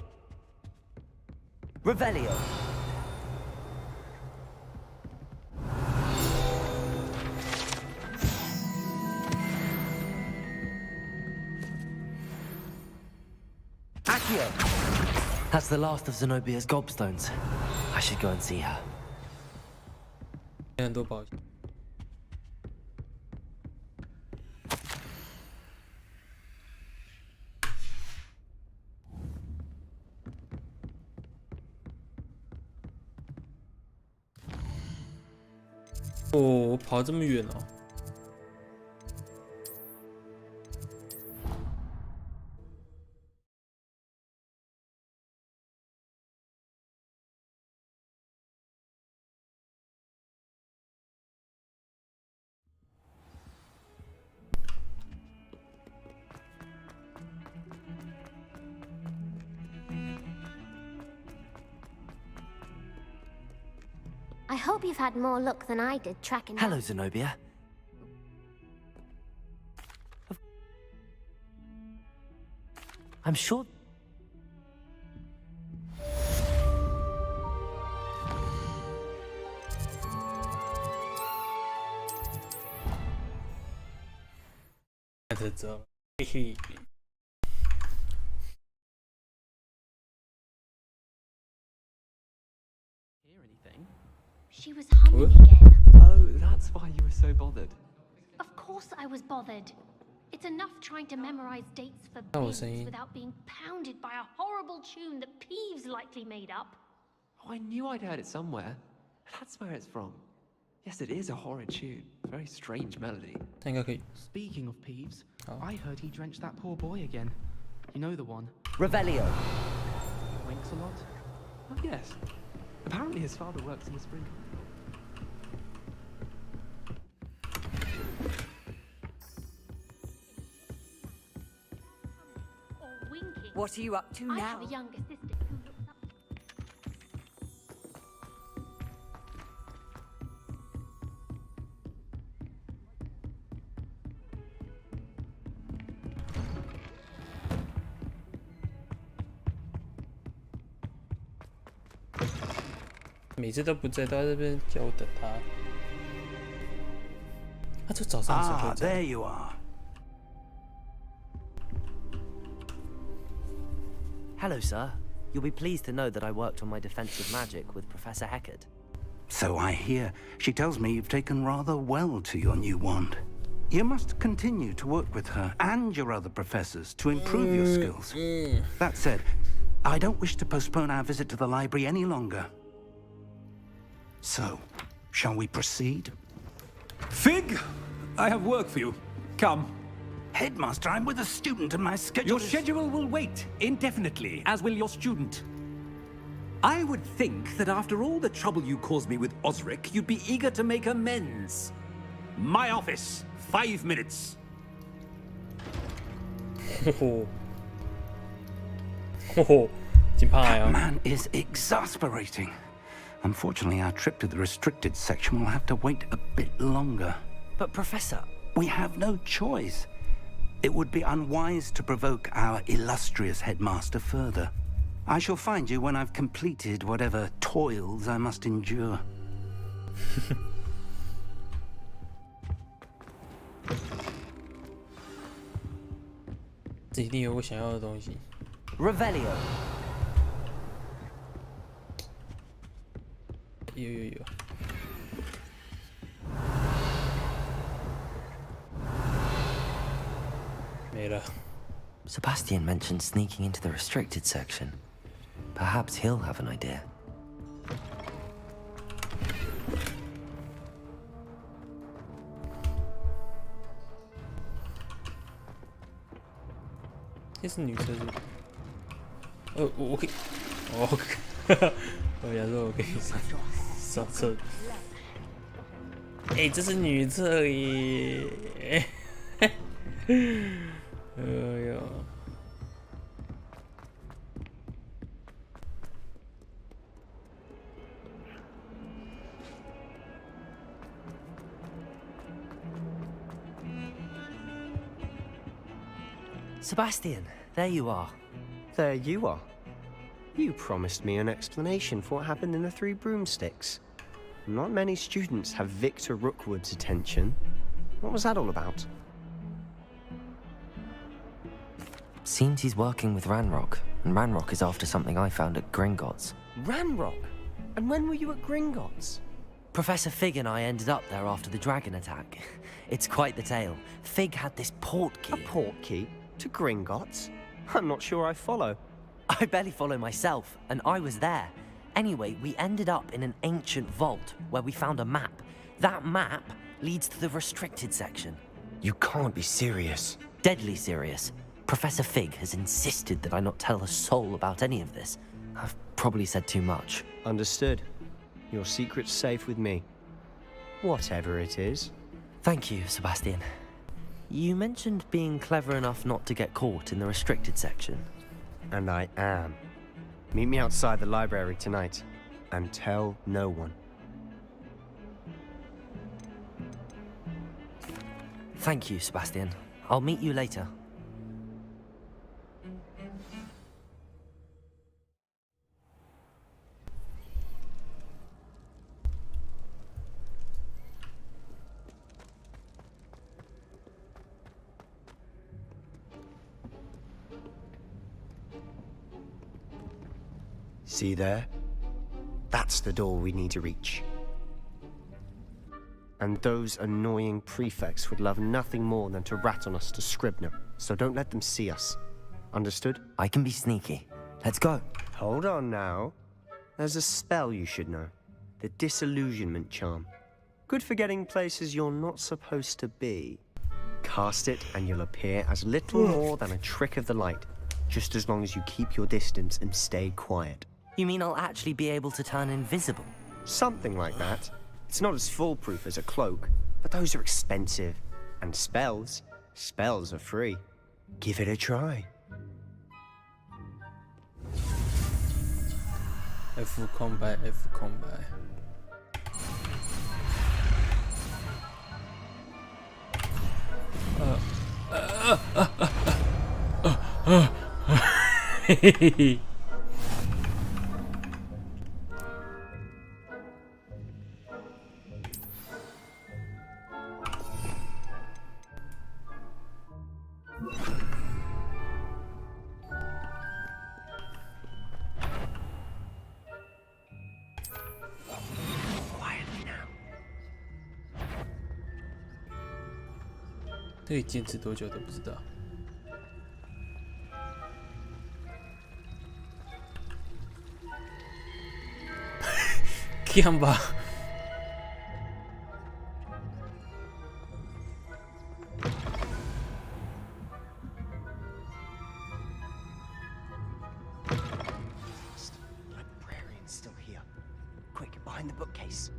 Revelio! Accio! That's the last of Zenobia's gobstones. I should go and see her. 很多保险。哦，我跑这么远哦。I hope you've had more luck than I did tracking Hello, down... Zenobia. I'm sure... She was humming again. Oh, that's why you were so bothered. Of course I was bothered. It's enough trying to memorize dates for Oh, bids saying. without being pounded by a horrible tune that Peeves likely made up. Oh, I knew I'd heard it somewhere. That's where it's from. Yes, it is a horrid tune. Very strange melody. Speaking of Peeves, I heard he drenched that poor boy again. You know the one. Revelio. Winks a lot. Oh, yes. Apparently his father works in the spring. Or winking. What are you up to I now? have a younger sister who looks up. 每次都不在，都在这边叫我等他。他就早上的时候就在。 there you are. Hello, sir. You'll be pleased to know that I worked on my defensive magic with Professor Heckard. So I hear. She tells me you've taken rather well to your new wand. You must continue to work with her and your other professors to improve your skills. That said, I don't wish to postpone our visit to the library any longer. So, shall we proceed? Fig, I have work for you. Come. Headmaster, I'm with a student and my schedule Your schedule will wait indefinitely, as will your student. I would think that after all the trouble you caused me with Osric, you'd be eager to make amends. My office, 5 minutes. That man is exasperating. Unfortunately, our trip to the restricted section will have to wait a bit longer. But, Professor... We have no choice. It would be unwise to provoke our illustrious headmaster further. I shall find you when I've completed whatever toils I must endure. Revelio. 有。 Sebastian mentioned sneaking into the restricted section. Perhaps he'll have an idea. This is new车子。我可以，我想说我可以上车。哎，这是女厕耶！哎呦。 Sebastian, there you are. There you are. You promised me an explanation for what happened in the Three Broomsticks. Not many students have Victor Rookwood's attention. What was that all about? Seems he's working with Ranrock, and Ranrock is after something I found at Gringotts. Ranrock? And when were you at Gringotts? Professor Fig and I ended up there after the dragon attack. It's quite the tale. Fig had this port key. A port key? To Gringotts? I'm not sure I follow. I barely follow myself, and I was there. Anyway, we ended up in an ancient vault where we found a map. That map leads to the restricted section. You can't be serious. Deadly serious. Professor Fig has insisted that I not tell a soul about any of this. I've probably said too much. Understood. Your secret's safe with me. Whatever it is. Thank you, Sebastian. You mentioned being clever enough not to get caught in the restricted section. And I am. Meet me outside the library tonight, and tell no one. Thank you, Sebastian. I'll meet you later. See there? That's the door we need to reach. And those annoying prefects would love nothing more than to rat on us to Scribner, so don't let them see us. Understood? I can be sneaky. Let's go. Hold on now. There's a spell you should know. The Disillusionment Charm. Good for getting places you're not supposed to be. Cast it and you'll appear as little more than a trick of the light, just as long as you keep your distance and stay quiet. You mean I'll actually be able to turn invisible? Something like that. It's not as foolproof as a cloak, but those are expensive. And spells are free. Give it a try. F combat, F combat. 这可以坚持多久都不知道。这样吧。Librarian's still here. Quick, behind the bookcase.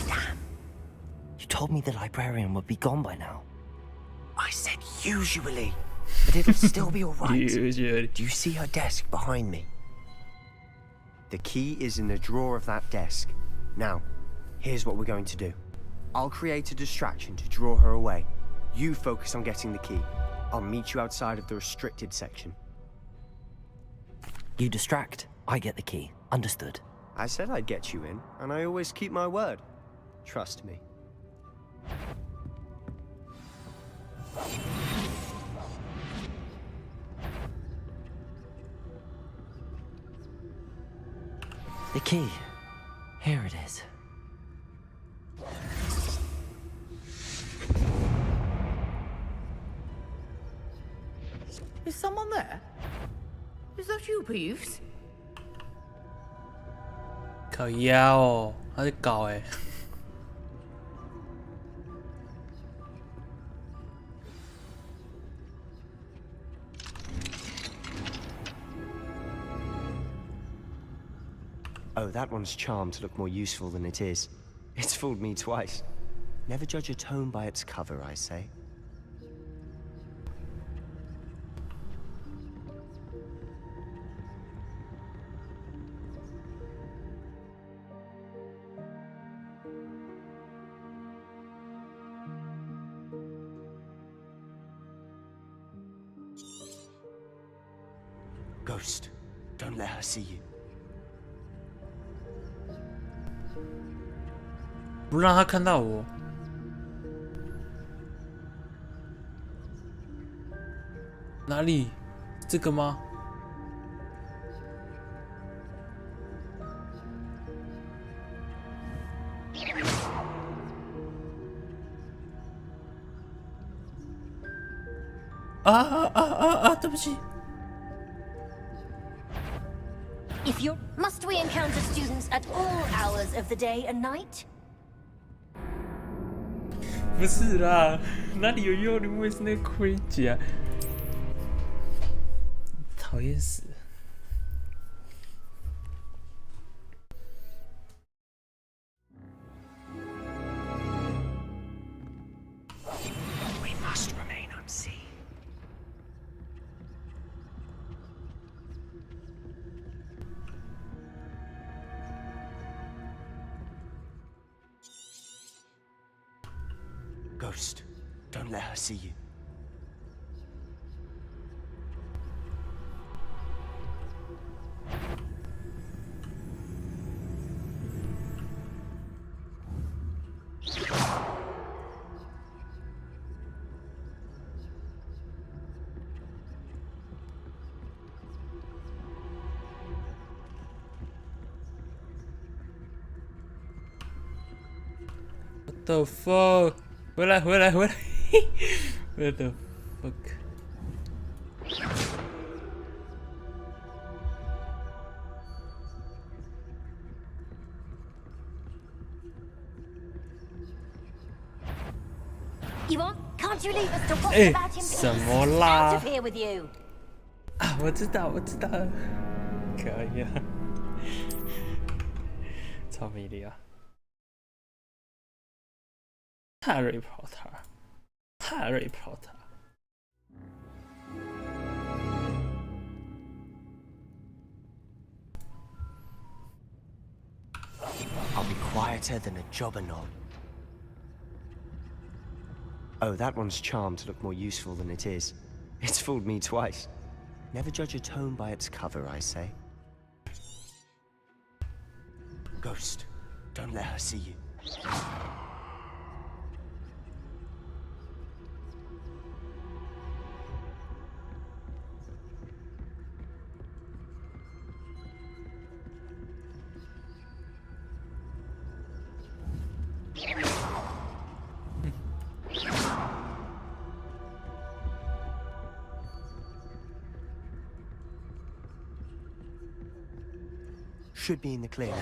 Damn. You told me the librarian would be gone by now. I said usually, but it'll still be all right. Usually. Do you see her desk behind me? The key is in the drawer of that desk. Now, here's what we're going to do. I'll create a distraction to draw her away. You focus on getting the key. I'll meet you outside of the restricted section. You distract, I get the key. Understood. I said I'd get you in, and I always keep my word. Trust me. The key. Here it is. Is someone there? Is that you, Peeves? 靠腰哦，他在搞哎。Oh, that one's charmed to look more useful than it is. It's fooled me twice. Never judge a tome by its cover, I say. Ghost, don't let her see you. 不让他看到我。哪里？这个吗？对不起。If you must we encounter students at all hours of the day and night? 不是啦，哪里有幽灵？我也是那个盔甲，讨厌死了。We must remain unseen. Ghost, don't let her see you. What the fuck？ 回来！ What the fuck？ Can't you leave us to watch about him? 什么啦 Out of here with you. 啊，我知道了，可以啊，超迷离啊！ Harry Potter。 I'll be quieter than a jobberknoll. Oh, that one's charmed to look more useful than it is. It's fooled me twice. Never judge a tome by its cover, I say. Ghost, don't let her see you. should be in the clear now.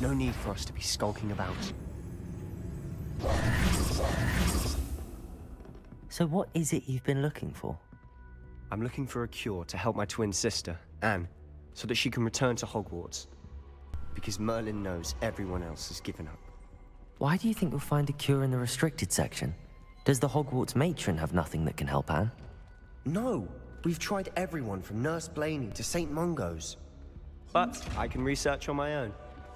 No need for us to be skulking about. So what is it you've been looking for? I'm looking for a cure to help my twin sister, Anne, so that she can return to Hogwarts. Because Merlin knows everyone else has given up. Why do you think you'll find a cure in the restricted section? Does the Hogwarts matron have nothing that can help Anne? No, we've tried everyone from Nurse Blaney to St. Mungo's. But I can research on my own.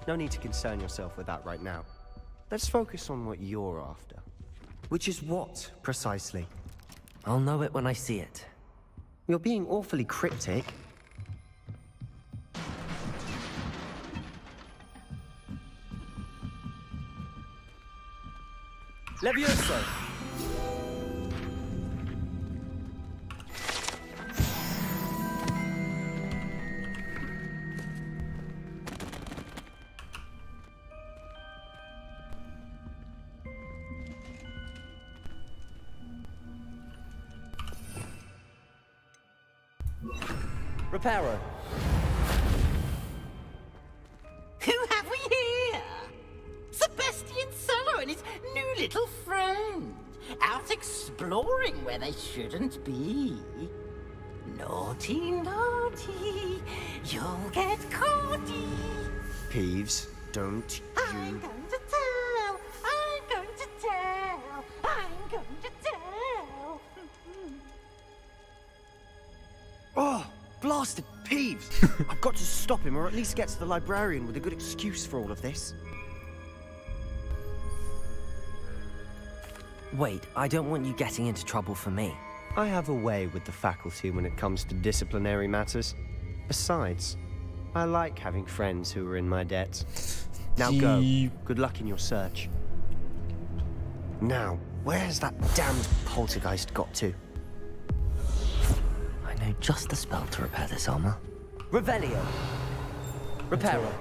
No need to concern yourself with that right now. Let's focus on what you're after. Which is what, precisely? I'll know it when I see it. You're being awfully cryptic. Levioso! Reparo. Who have we here? Sebastian Solo and his new little friend. Out exploring where they shouldn't be. Naughty, naughty. You'll get caughty. Peeves, don't I'm going to tell. I'm going to tell. I'm going to tell. Oh, blasted Peeves! I've got to stop him, or at least get to the librarian with a good excuse for all of this. Wait, I don't want you getting into trouble for me. I have a way with the faculty when it comes to disciplinary matters. Besides, I like having friends who are in my debt. Now go. Good luck in your search. Now, where's that damned poltergeist got to? I know just the spell to repair this armor. Revelio. Reparo.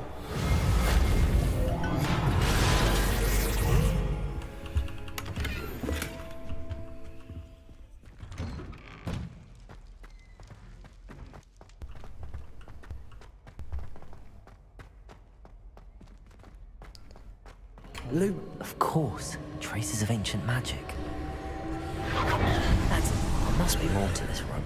Lou, of course. Traces of ancient magic. There must be more to this room.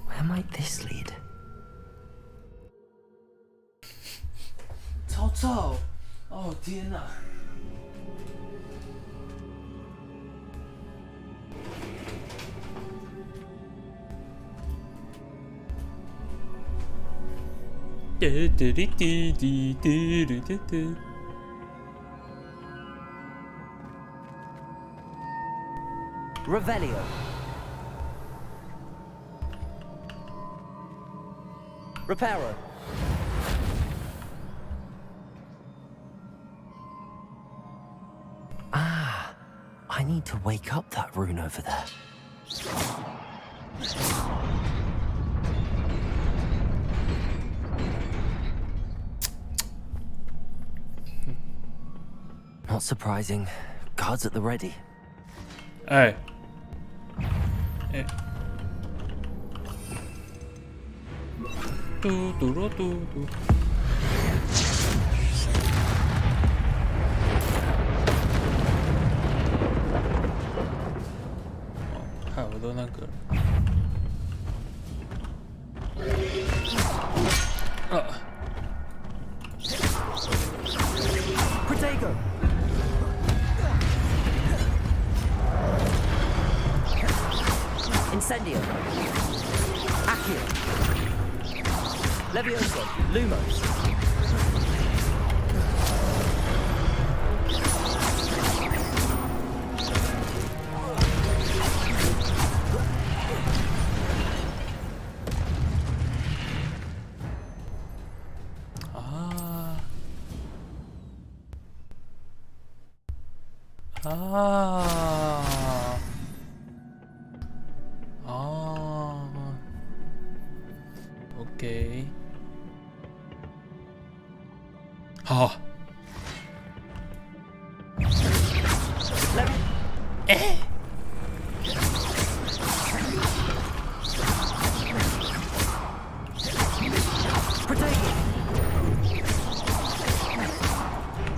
Where might this lead? Cao. Oh, 天哪！ Revelio. Reparo. Ah, I need to wake up that rune over there. Not surprising. Guards at the ready. Hey. Do. 看我都那个。Protego. Incendio. Accio. Levioso. Lumos. OK。好。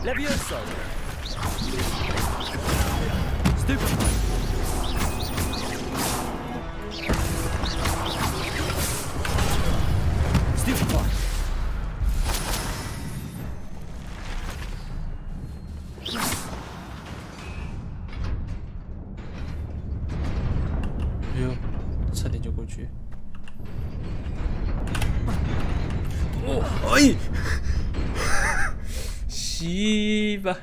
Levioso! Stupefy! Stupefy! Yo, 差点就过去。哦，哎！西吧。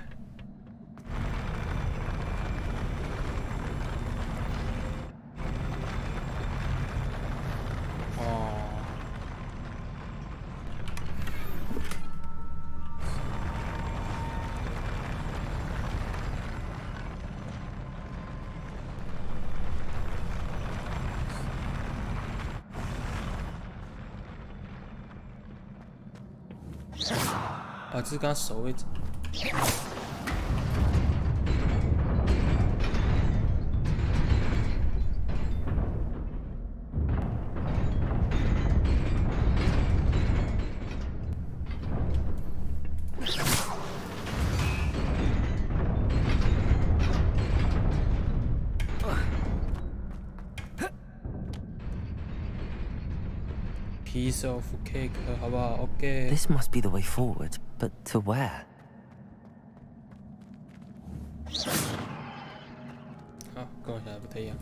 哦。啊，这是刚守位置。Piece of cake， 好不好 ？OK。 This must be the way forward, but to where? 好，跟我想的不太一样。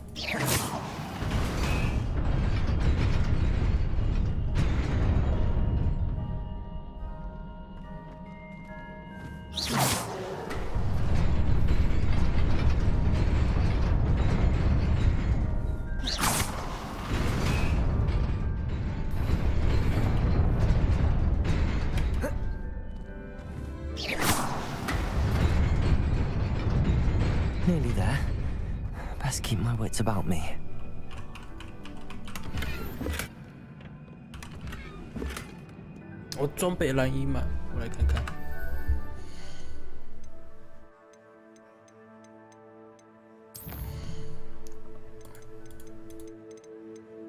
Nearly there. Best keep my wits about me. 我装备蓝衣满，我来看看。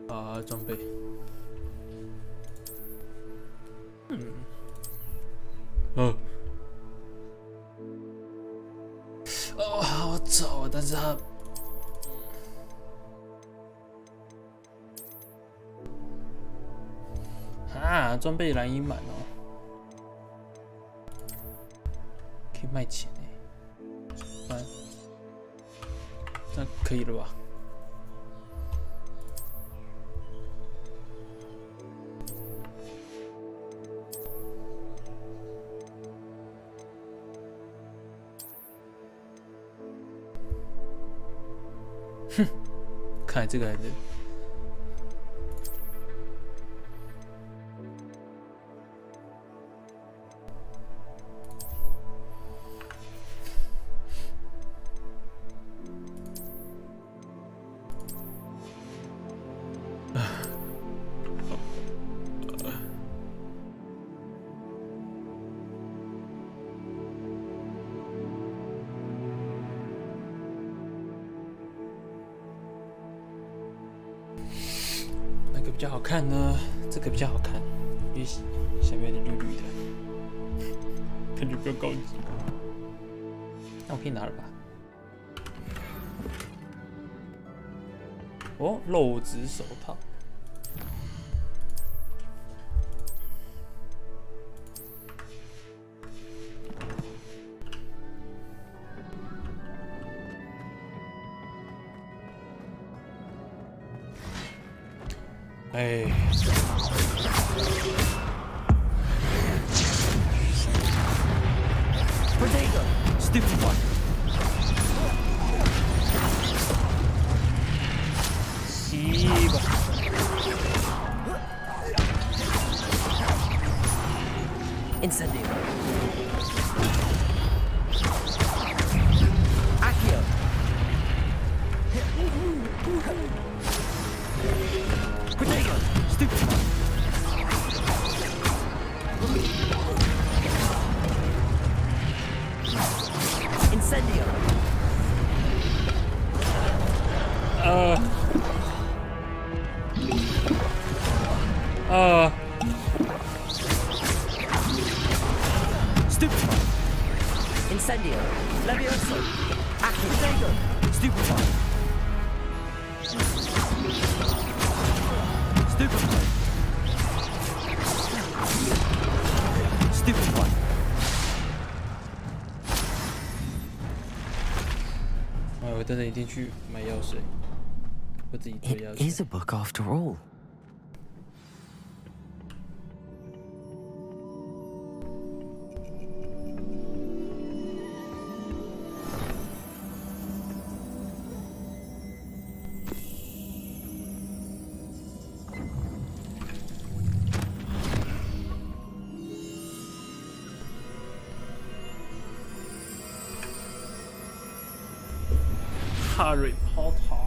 啊，装备。哦。哦，好丑，但是它。啊，装备蓝衣满哦，可以卖钱哎，这可以了吧？哼，看来这个还是。哪个比较好看呢？这个比较好看，因为下面有点绿绿的，感觉比较高级。那我可以拿了吧？哦，肉质手套。哎。Protego, stupid one. 西吧。Incendio. Accio. Protego, stupid one. Incendio. Stupefy. Incendio. Levioso. Accio. Stupefy. Stupefy. Stupefy. It is a book after all. Harry Potter.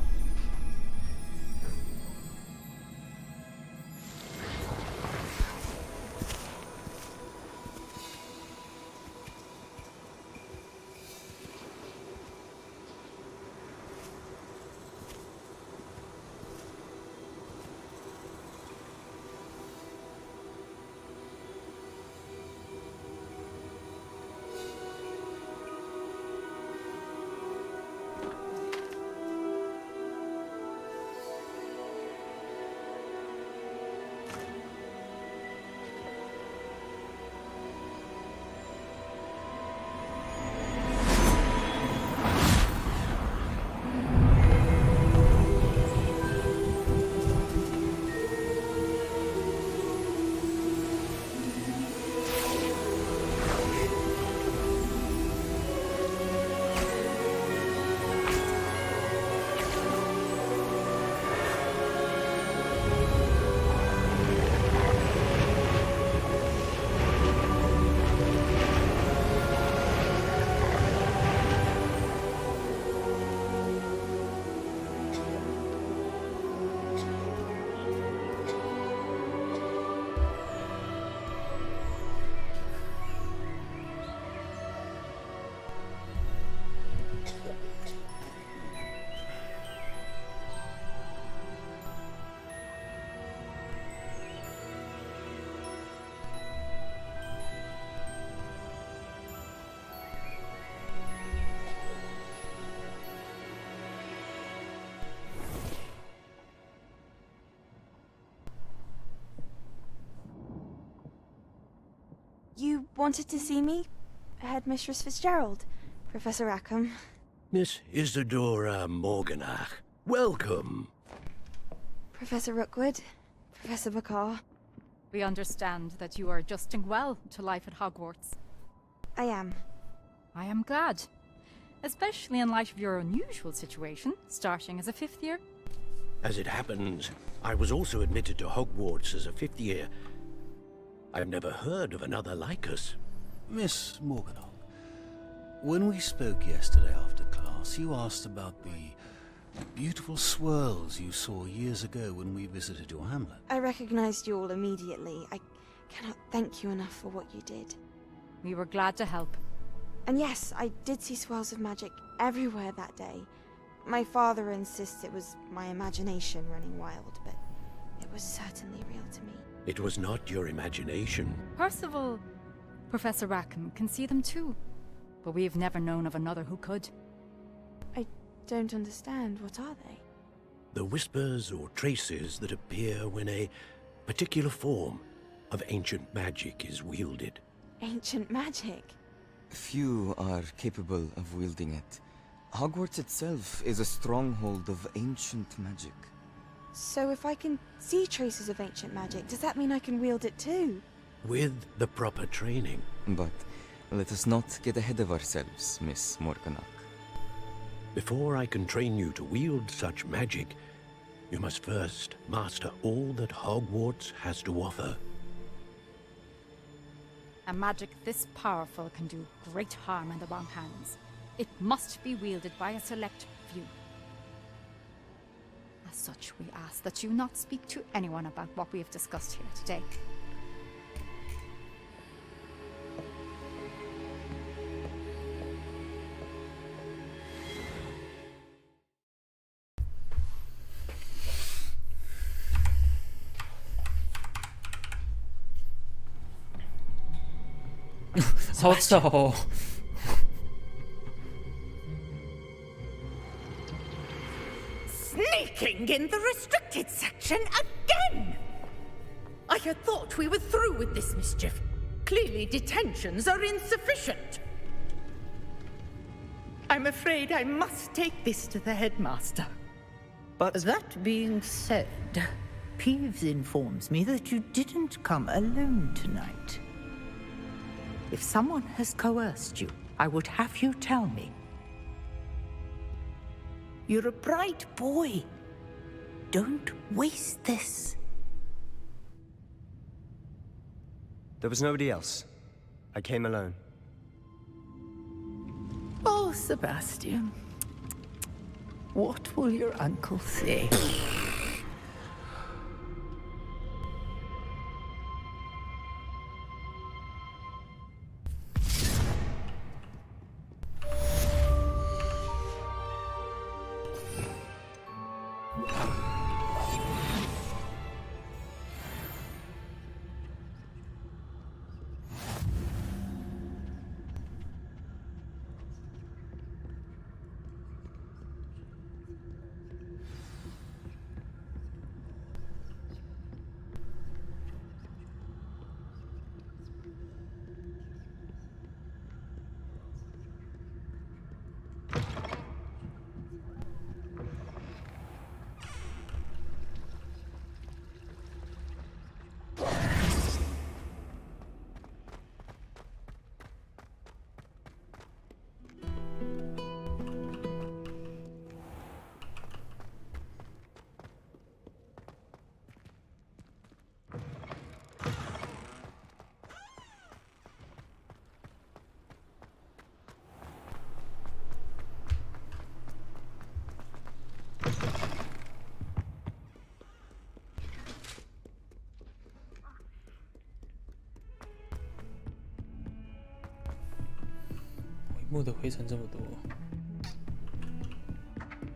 You wanted to see me? Headmistress Fitzgerald, Professor Rackham. Miss Isadora Morganach, welcome. Professor Rookwood, Professor Bakar. We understand that you are adjusting well to life at Hogwarts. I am. I am glad. Especially in light of your unusual situation, starting as a 5th year. As it happens, I was also admitted to Hogwarts as a 5th year. I've never heard of another like us. Miss Morganach, when we spoke yesterday after class, you asked about the beautiful swirls you saw years ago when we visited your hamlet. I recognized you all immediately. I cannot thank you enough for what you did. We were glad to help. And yes, I did see swirls of magic everywhere that day. My father insists it was my imagination running wild, but it was certainly real to me. It was not your imagination. Percival, Professor Rackham can see them too, but we've never known of another who could. I don't understand. What are they? The whispers or traces that appear when a particular form of ancient magic is wielded. Ancient magic? Few are capable of wielding it. Hogwarts itself is a stronghold of ancient magic. So if I can see traces of ancient magic, does that mean I can wield it too? With the proper training. But let us not get ahead of ourselves, Miss Morganach. Before I can train you to wield such magic, you must first master all that Hogwarts has to offer. A magic this powerful can do great harm in the wrong hands. It must be wielded by a select few. As such, we ask that you not speak to anyone about what we have discussed here today. 超丑。Sneaking in the restricted section again! I had thought we were through with this mischief. Clearly detentions are insufficient. I'm afraid I must take this to the headmaster. But that being said, Peeves informs me that you didn't come alone tonight. If someone has coerced you, I would have you tell me. You're a bright boy. Don't waste this. there was nobody else. I came alone. Oh, Sebastian. What will your uncle say?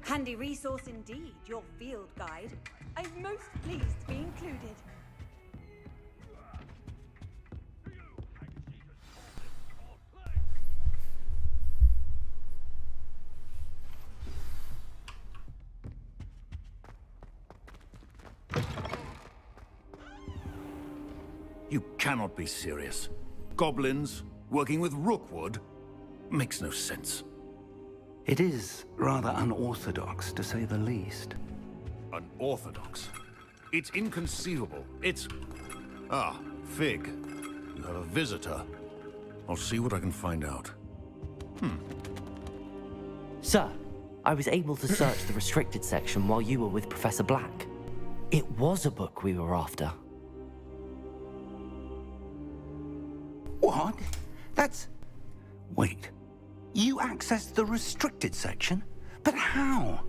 Handy resource indeed, your field guide. I'm most pleased to be included. You cannot be serious. Goblins working with Rookwood? Makes no sense. It is rather unorthodox, to say the least. Unorthodox? It's inconceivable. It's... Ah, Fig. You have a visitor. I'll see what I can find out. Sir, I was able to search the restricted section while you were with Professor Black. It was a book we were after. What? That's... Wait. You accessed the restricted section? But how?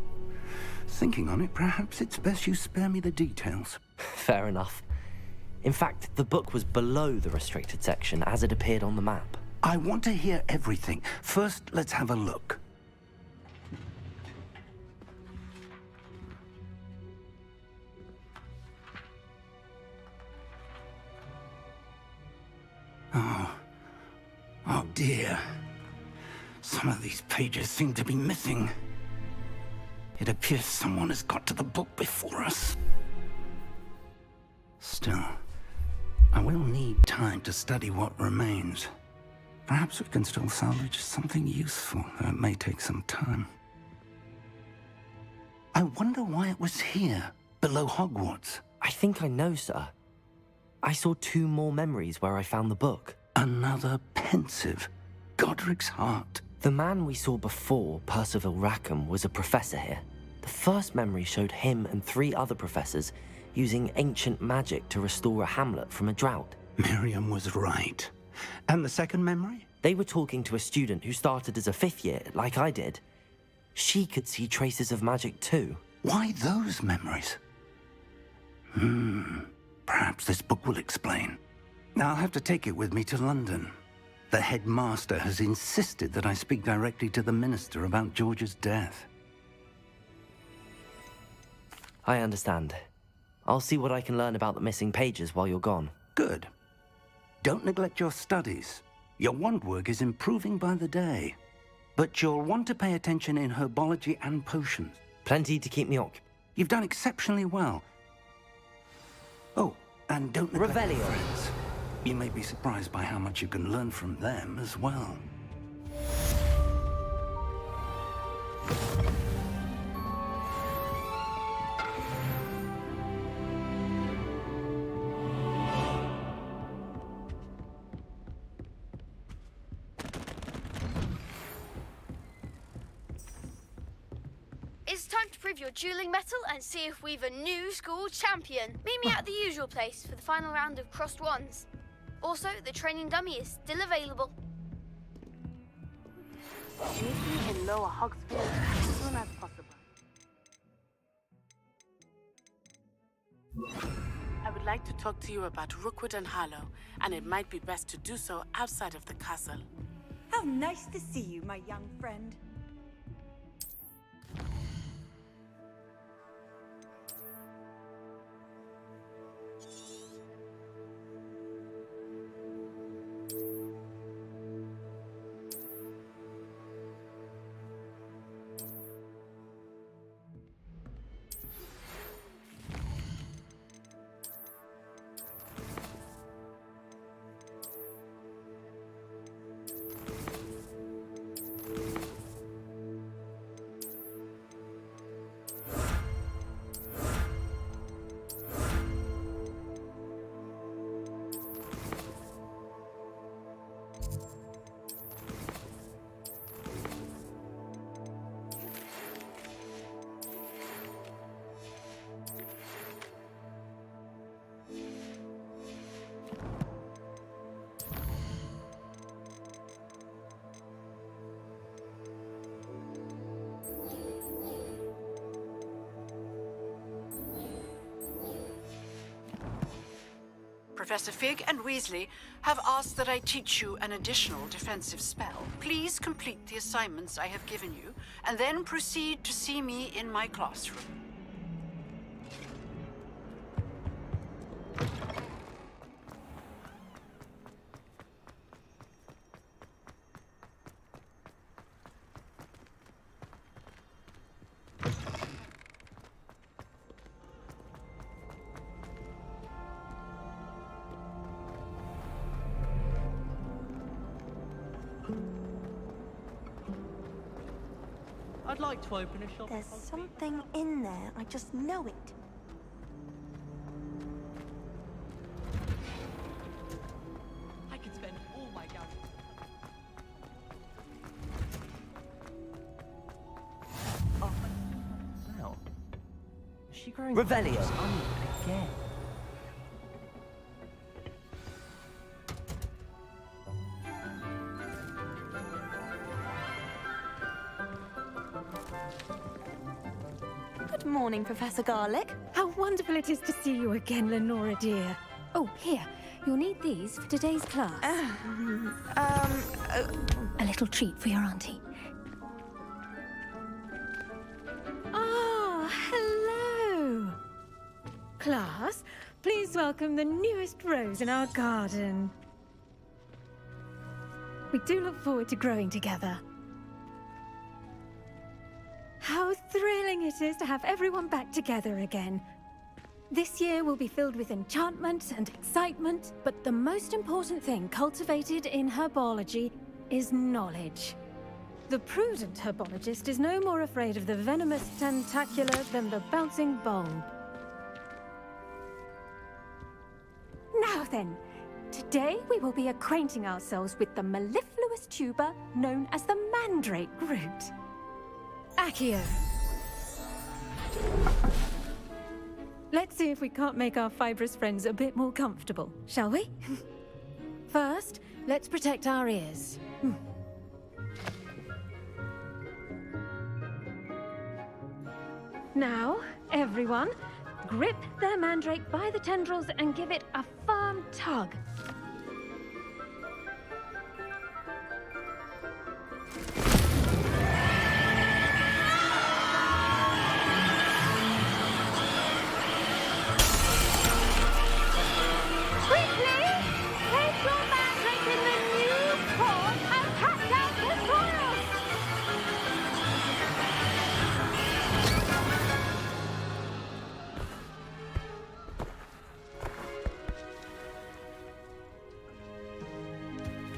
Thinking on it, perhaps it's best you spare me the details. Fair enough. In fact, the book was below the restricted section as it appeared on the map. I want to hear everything. First, let's have a look. Oh dear. Some of these pages seem to be missing. It appears someone has got to the book before us. Still, I will need time to study what remains. Perhaps we can still salvage something useful, though it may take some time. I wonder why it was here, below Hogwarts. I think I know, sir. I saw 2 more memories where I found the book. Another pensive Godric's heart. The man we saw before, Percival Rackham, was a professor here. The first memory showed him and 3 other professors using ancient magic to restore a hamlet from a drought. Miriam was right. And the second memory? They were talking to a student who started as a 5th year, like I did. She could see traces of magic too. Why those memories? Perhaps this book will explain. I'll have to take it with me to London. The headmaster has insisted that I speak directly to the minister about George's death. I understand. I'll see what I can learn about the missing pages while you're gone. Good. Don't neglect your studies. Your wand work is improving by the day. But you'll want to pay attention in herbology and potions. Plenty to keep me occupied. You've done exceptionally well. Oh, and don't neglect your Revelio. friends. You may be surprised by how much you can learn from them as well. It's time to prove your dueling mettle and see if we've a new school champion. Meet me at the usual place for the final round of crossed wands. Also, the training dummy is still available. Meet me in Lower Hogsfield as soon as possible. I would like to talk to you about Rookwood and Harlow, and it might be best to do so outside of the castle. How nice to see you, my young friend. Professor Fig and Weasley have asked that I teach you an additional defensive spell. Please complete the assignments I have given you, and then proceed to see me in my classroom. I'd like to open a shop. There's something in there. I just know it. I could spend all my gadgets. Oh, wow. Is she growing Revelio. again? Good morning, Professor Garlick. How wonderful it is to see you again, Lenora dear. Oh, here. You'll need these for today's class. A little treat for your auntie. Ah, hello. Class, please welcome the newest rose in our garden. We do look forward to growing together. How thrilling it is to have everyone back together again. This year will be filled with enchantment and excitement, but the most important thing cultivated in herbology is knowledge. The prudent herbologist is no more afraid of the venomous tentacular than the bouncing bulb. Now then, today we will be acquainting ourselves with the mellifluous tuber known as the mandrake root. Accio. Let's see if we can't make our fibrous friends a bit more comfortable, shall we? First, let's protect our ears. Now, everyone, grip their mandrake by the tendrils and give it a firm tug.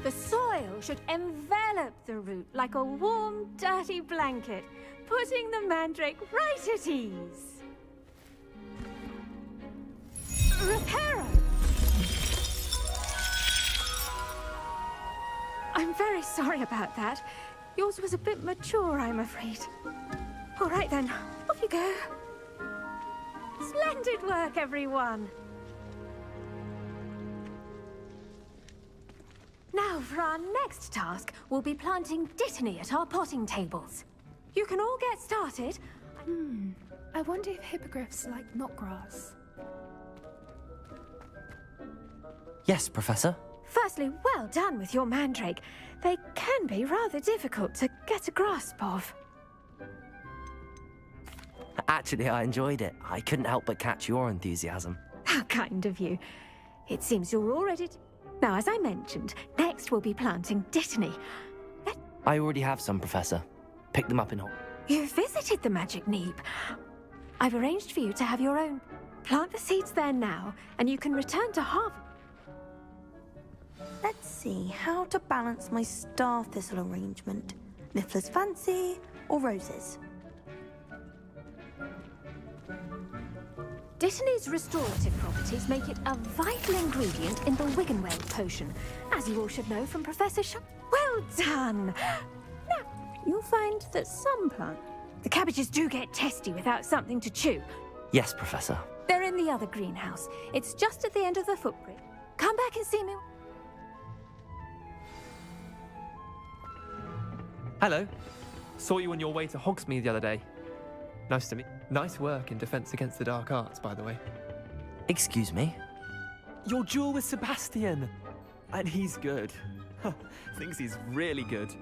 The soil should envelop the root like a warm, dirty blanket, putting the mandrake right at ease. Reparo! I'm very sorry about that. Yours was a bit mature, I'm afraid. All right then, off you go. Splendid work, everyone! Now, for our next task, we'll be planting dittany at our potting tables. You can all get started. I wonder if hippogriffs like knotgrass. Yes, Professor. Firstly, well done with your mandrake. They can be rather difficult to get a grasp of. Actually, I enjoyed it. I couldn't help but catch your enthusiasm. How kind of you. It seems you're all ready to... Now, as I mentioned, next we'll be planting dittany. I already have some, Professor. Pick them up in... You visited the Magic Neep. I've arranged for you to have your own. Plant the seeds there now, and you can return to harvest. Let's see how to balance my star thistle arrangement. Niffler's fancy or roses? Dittany's restorative properties make it a vital ingredient in the Wiggenweld potion, as you all should know from Professor Well done! Now, you'll find that some plants... The cabbages do get testy without something to chew. Yes, Professor. They're in the other greenhouse. It's just at the end of the footbridge. Come back and see me. Hello. Saw you on your way to Hogsmeade the other day. Nice to meet. Nice work in Defense Against the Dark Arts, by the way. Excuse me? Your duel with Sebastian! And he's good. Thinks he's really good.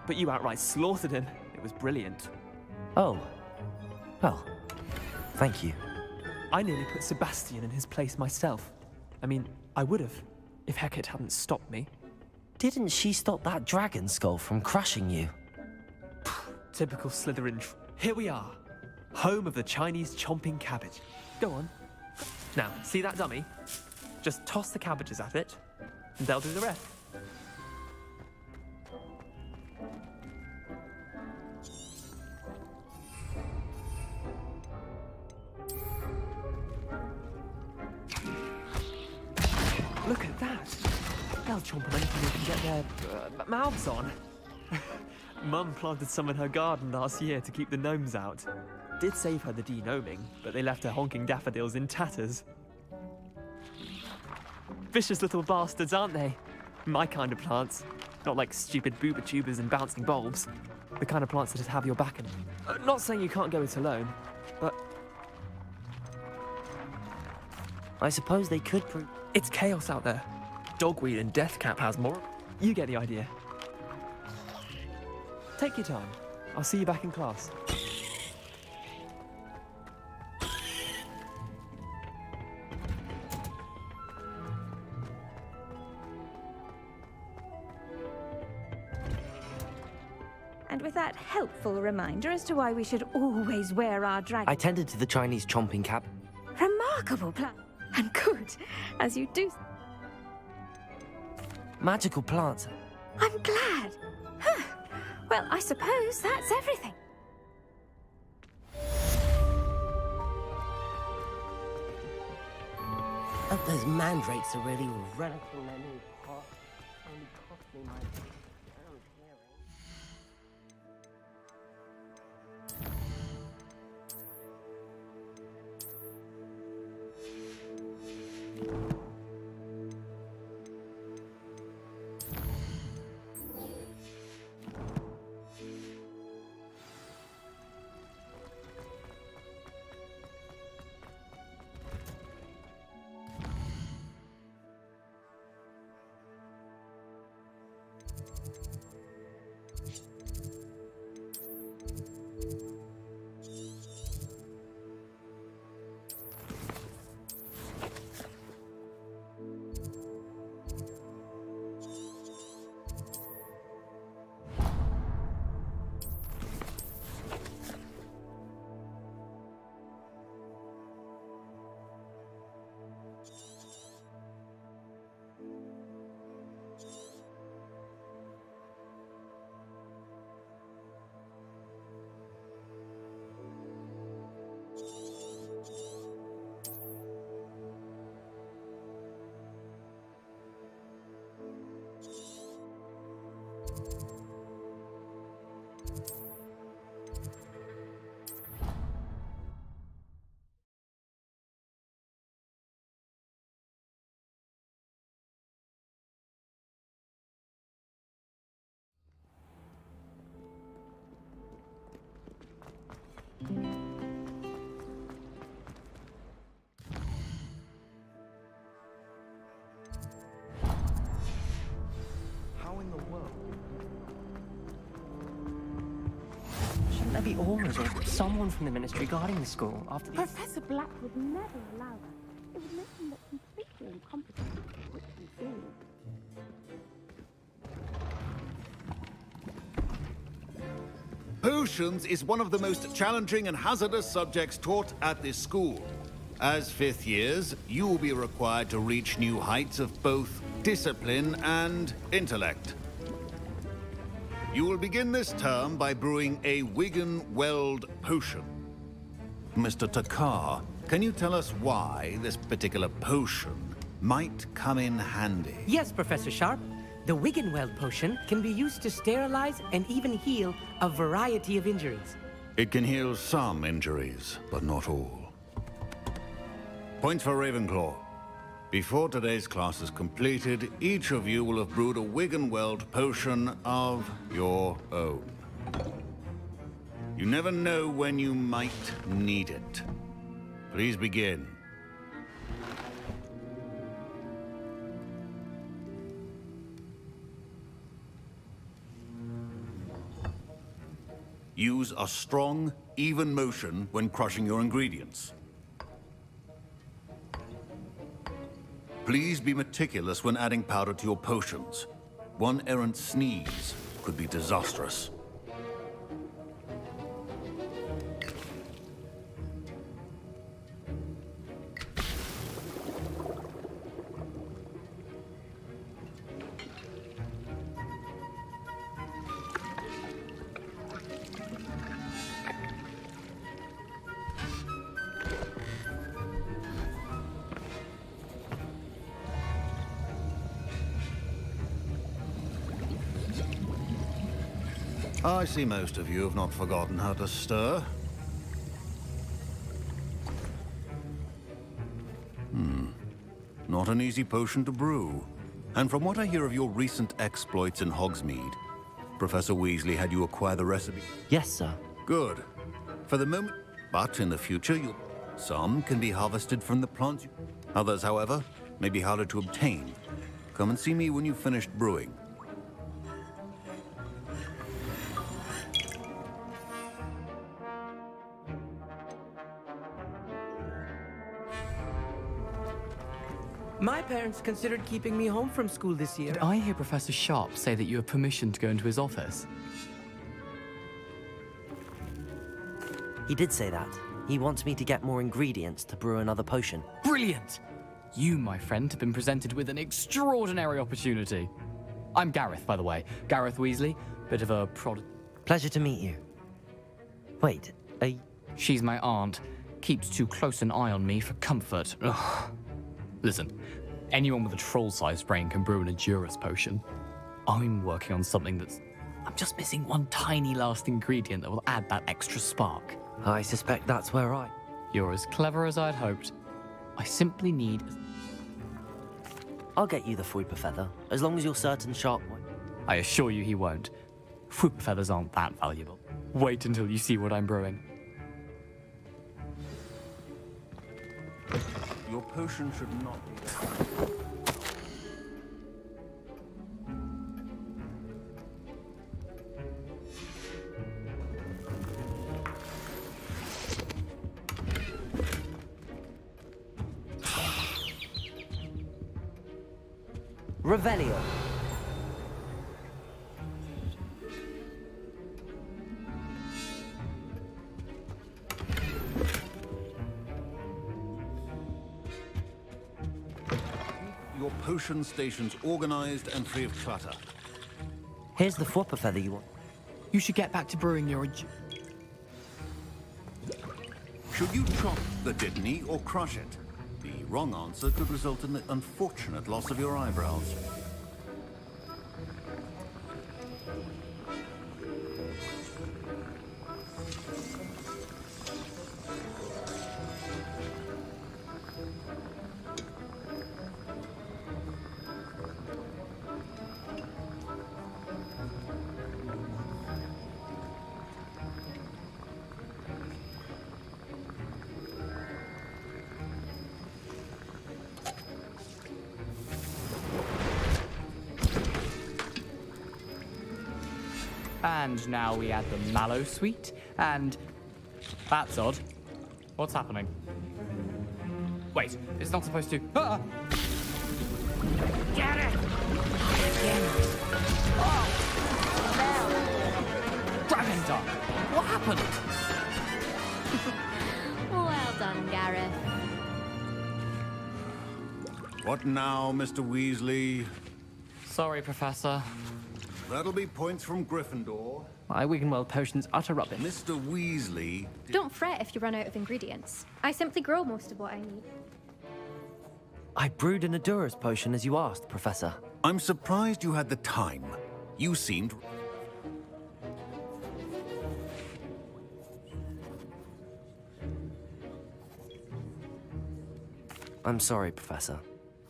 But you outright slaughtered him. It was brilliant. Oh. Well, thank you. I nearly put Sebastian in his place myself. I mean, I would have, if Hecate hadn't stopped me. Didn't she stop that dragon skull from crushing you? Typical Slytherin. Here we are. Home of the Chinese chomping cabbage. Go on. Now, see that dummy? Just toss the cabbages at it, and they'll do the rest. Look at that! They'll chomp on anything they can get their mouths on. Mum planted some in her garden last year to keep the gnomes out. Did save her the de-gnoming, but they left her honking daffodils in tatters. Vicious little bastards, aren't they? My kind of plants. Not like stupid booba tubers and bouncing bulbs. The kind of plants that just have your back and... not saying you can't go it alone, but... I suppose they could prove... It's chaos out there. Dogweed and Deathcap has more. You get the idea. Take your time. I'll see you back in class. And with that helpful reminder as to why we should always wear our dragon... I tended to the Chinese chomping cab. Remarkable plan. And good, as you do... Magical plants. I'm glad. Huh. Well, I suppose that's everything. Those mandrakes are really relishing their new pot. Only cost me my damn hearing. to be Aura's or someone from the Ministry guarding the school after the... Professor Black would never allow that. It would make him look completely incompetent, which he is. Potions is one of the most challenging and hazardous subjects taught at this school. As fifth years, you will be required to reach new heights of both discipline and intellect. You will begin this term by brewing a Wigan-Weld potion. Mr. Takar, can you tell us why this particular potion might come in handy? Yes, Professor Sharp. The Wigan-Weld potion can be used to sterilize and even heal a variety of injuries. It can heal some injuries, but not all. Points for Ravenclaw. Before today's class is completed, each of you will have brewed a Wigan-Weld potion of your own. You never know when you might need it. Please begin. Use a strong, even motion when crushing your ingredients. Please be meticulous when adding powder to your potions. One errant sneeze could be disastrous. I see most of you have not forgotten how to stir. Not an easy potion to brew. And from what I hear of your recent exploits in Hogsmeade, Professor Weasley had you acquire the recipe. Yes, sir. Good. For the moment, but in the future, some can be harvested from the plants. Others, however, may be harder to obtain. Come and see me when you've finished brewing. My parents considered keeping me home from school this year. Did I hear Professor Sharp say that you have permission to go into his office? He did say that. He wants me to get more ingredients to brew another potion. Brilliant! You, my friend, have been presented with an extraordinary opportunity. I'm Gareth, by the way. Gareth Weasley. Bit of a Pleasure to meet you. Wait, She's my aunt. Keeps too close an eye on me for comfort. Ugh. Listen, anyone with a troll-sized brain can brew an Endurus potion. I'm working on something I'm just missing one tiny last ingredient that will add that extra spark. I suspect that's where You're as clever as I'd hoped. I simply need... I'll get you the Fwooper Feather, as long as you're certain Sharp won't. I assure you he won't. Fwooper feathers aren't that valuable. Wait until you see what I'm brewing. Your potion should not be... Revelio. Your potion stations organized and free of clutter. Here's the Fwooper Feather you want. You should get back to brewing your... Should you chop the Dittany or crush it? The wrong answer could result in the unfortunate loss of your eyebrows. And now we add the mallow sweet, and... That's odd. What's happening? Wait, it's not supposed to... Ah! Get it! Oh! Dragon Dog! What happened? Well done, Gareth. What now, Mr. Weasley? Sorry, Professor. That'll be points from Gryffindor. My Wiggenweld potion's utter rubbish. Mr. Weasley... Don't fret if you run out of ingredients. I simply grow most of what I need. I brewed an Adura's potion as you asked, Professor. I'm surprised you had the time. You seemed... I'm sorry, Professor.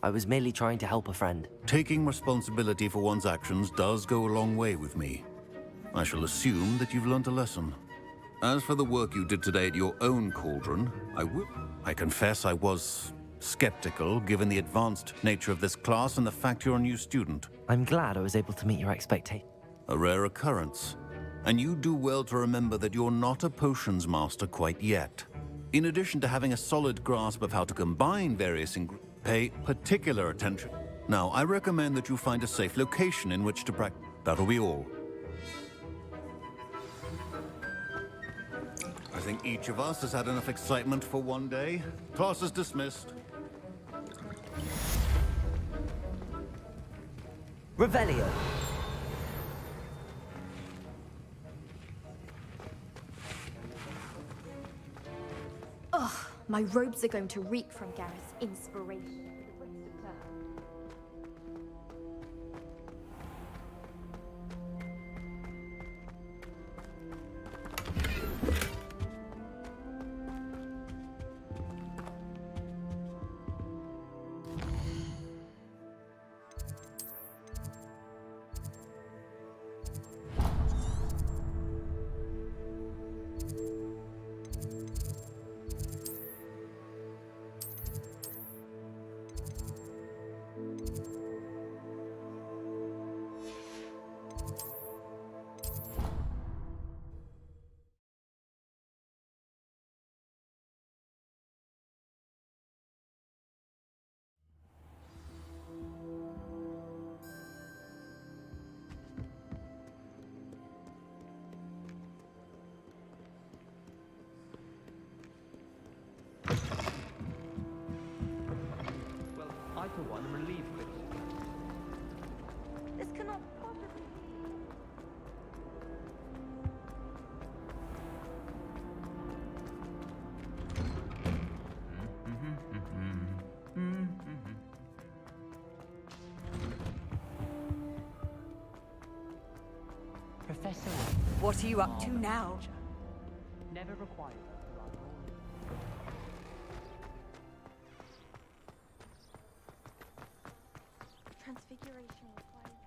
I was merely trying to help a friend. Taking responsibility for one's actions does go a long way with me. I shall assume that you've learnt a lesson. As for the work you did today at your own cauldron, I confess I was skeptical, given the advanced nature of this class and the fact you're a new student. I'm glad I was able to meet your expectations. A rare occurrence. And you do well to remember that you're not a potions master quite yet. In addition to having a solid grasp of how to combine various ingredients, pay particular attention. Now, I recommend that you find a safe location in which to practice. That'll be all. I think each of us has had enough excitement for one day. Class is dismissed. Revelio. Ugh, my robes are going to reek from Gareth's inspiration. I, for one, am relieved that... This cannot possibly be. Professor... What are you up to now? Never required. Transfiguration required.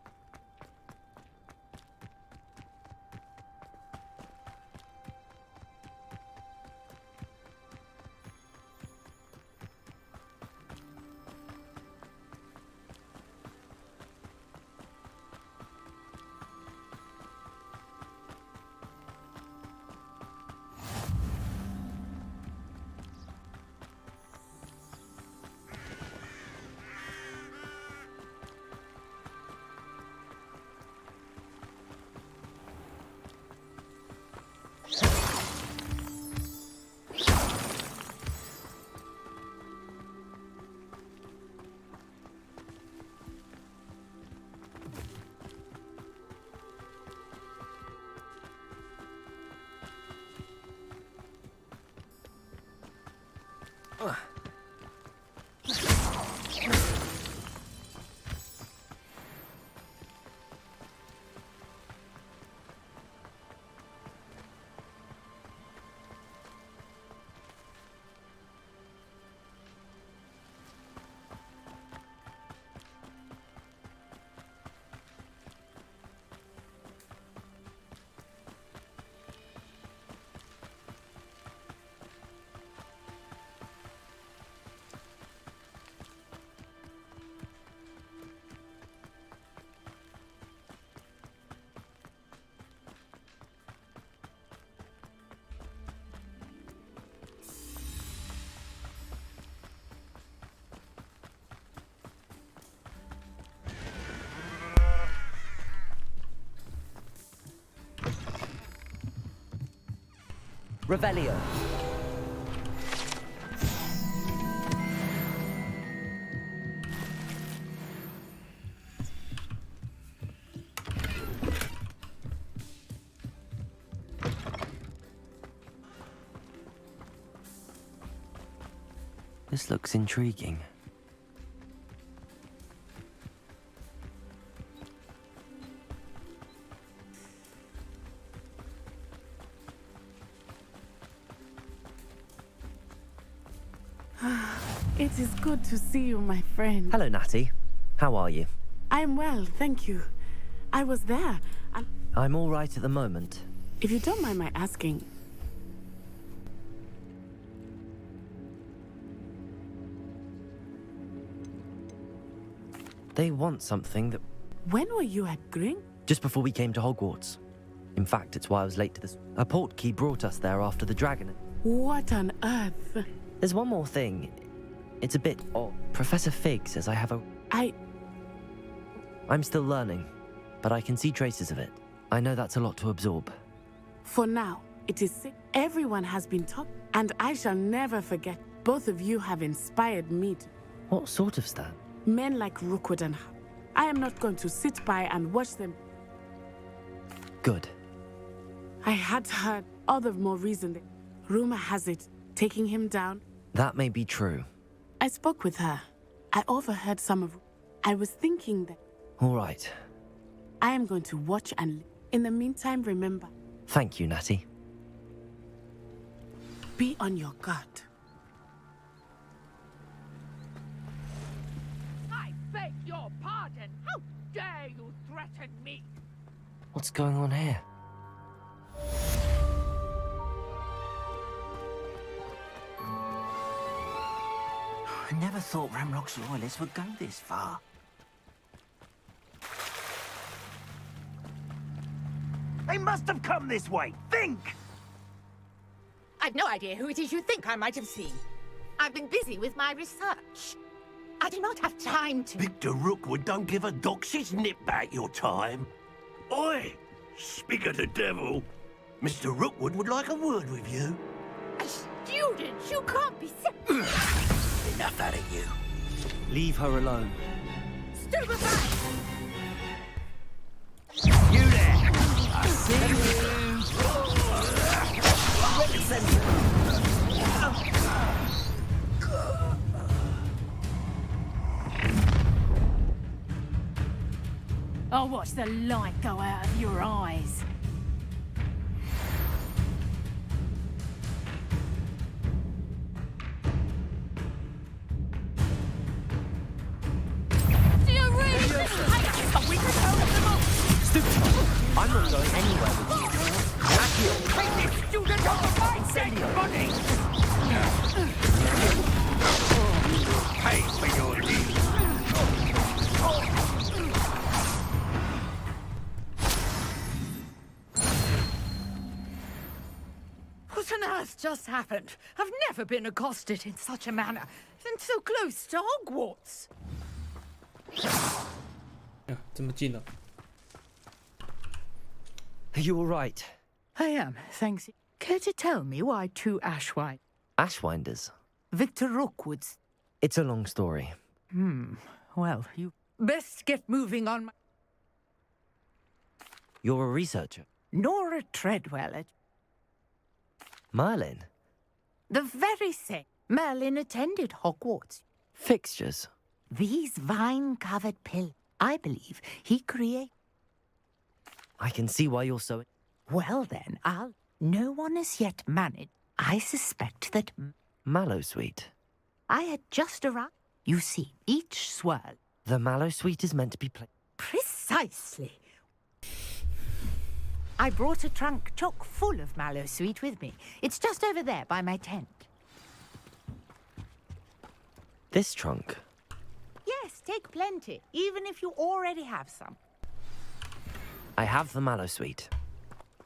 Revelio. This looks intriguing. It is good to see you, my friend. Hello, Natty. How are you? I'm well, thank you. I was there, and I'm all right at the moment. if you don't mind my asking, They want something that... when were you at Gring? Just before we came to Hogwarts. In fact, it's why I was late to this. A portkey brought us there after the dragon. What on earth? There's one more thing. It's a bit odd. Professor Fig says I have a... I'm still learning, but I can see traces of it. I know that's a lot to absorb. For now, it is sick. Everyone has been taught, and I shall never forget. Both of you have inspired me to... What sort of stat? Men like Rookwood and Hal. I am not going to sit by and watch them. Good. I had heard all the more reason that rumor has it, taking him down. That may be true. I spoke with her. I overheard some of... I was thinking that All right. I am going to watch and... In the meantime, remember, Thank you, Natty. be on your guard. I beg your pardon. How dare you threaten me? What's going on here? I never thought Ramrock's loyalists would go this far. They must have come this way. Think! I've no idea who it is you think I might have seen. I've been busy with my research. I do not have time to... Victor Rookwood don't give a doxy's nip back your time. Oi! Speak of the devil. Mr. Rookwood would like a word with you. A student? You can't be... Enough out of you. Leave her alone. Stupefy! You there! I see you! I'll watch the light go out of your eyes. Do you really think we can help them all? Stupid! I'm not going anywhere with you. Accio! Take this student off my dead body! Pay for your deeds. What on earth just happened? I've never been accosted in such a manner, and so close to Hogwarts. 啊，这么近了。 Are you all right? I am, thanks. Care to tell me why two Ashwine? Ashwinders? Victor Rookwood's. It's a long story. Well, you best get moving on. You're a researcher. Nora Treadwell. Merlin? The very same. Merlin attended Hogwarts. Fixtures? These vine-covered pillars, I believe he created. I can see why you're so... Well then, no one has yet managed. I suspect that... Mallowsweet? I had just arrived. You see, each swirl... The Mallowsweet is meant to be played... Precisely. I brought a trunk chock full of Mallowsweet with me. It's just over there by my tent. This trunk? Yes, take plenty, even if you already have some. I have the Mallowsweet.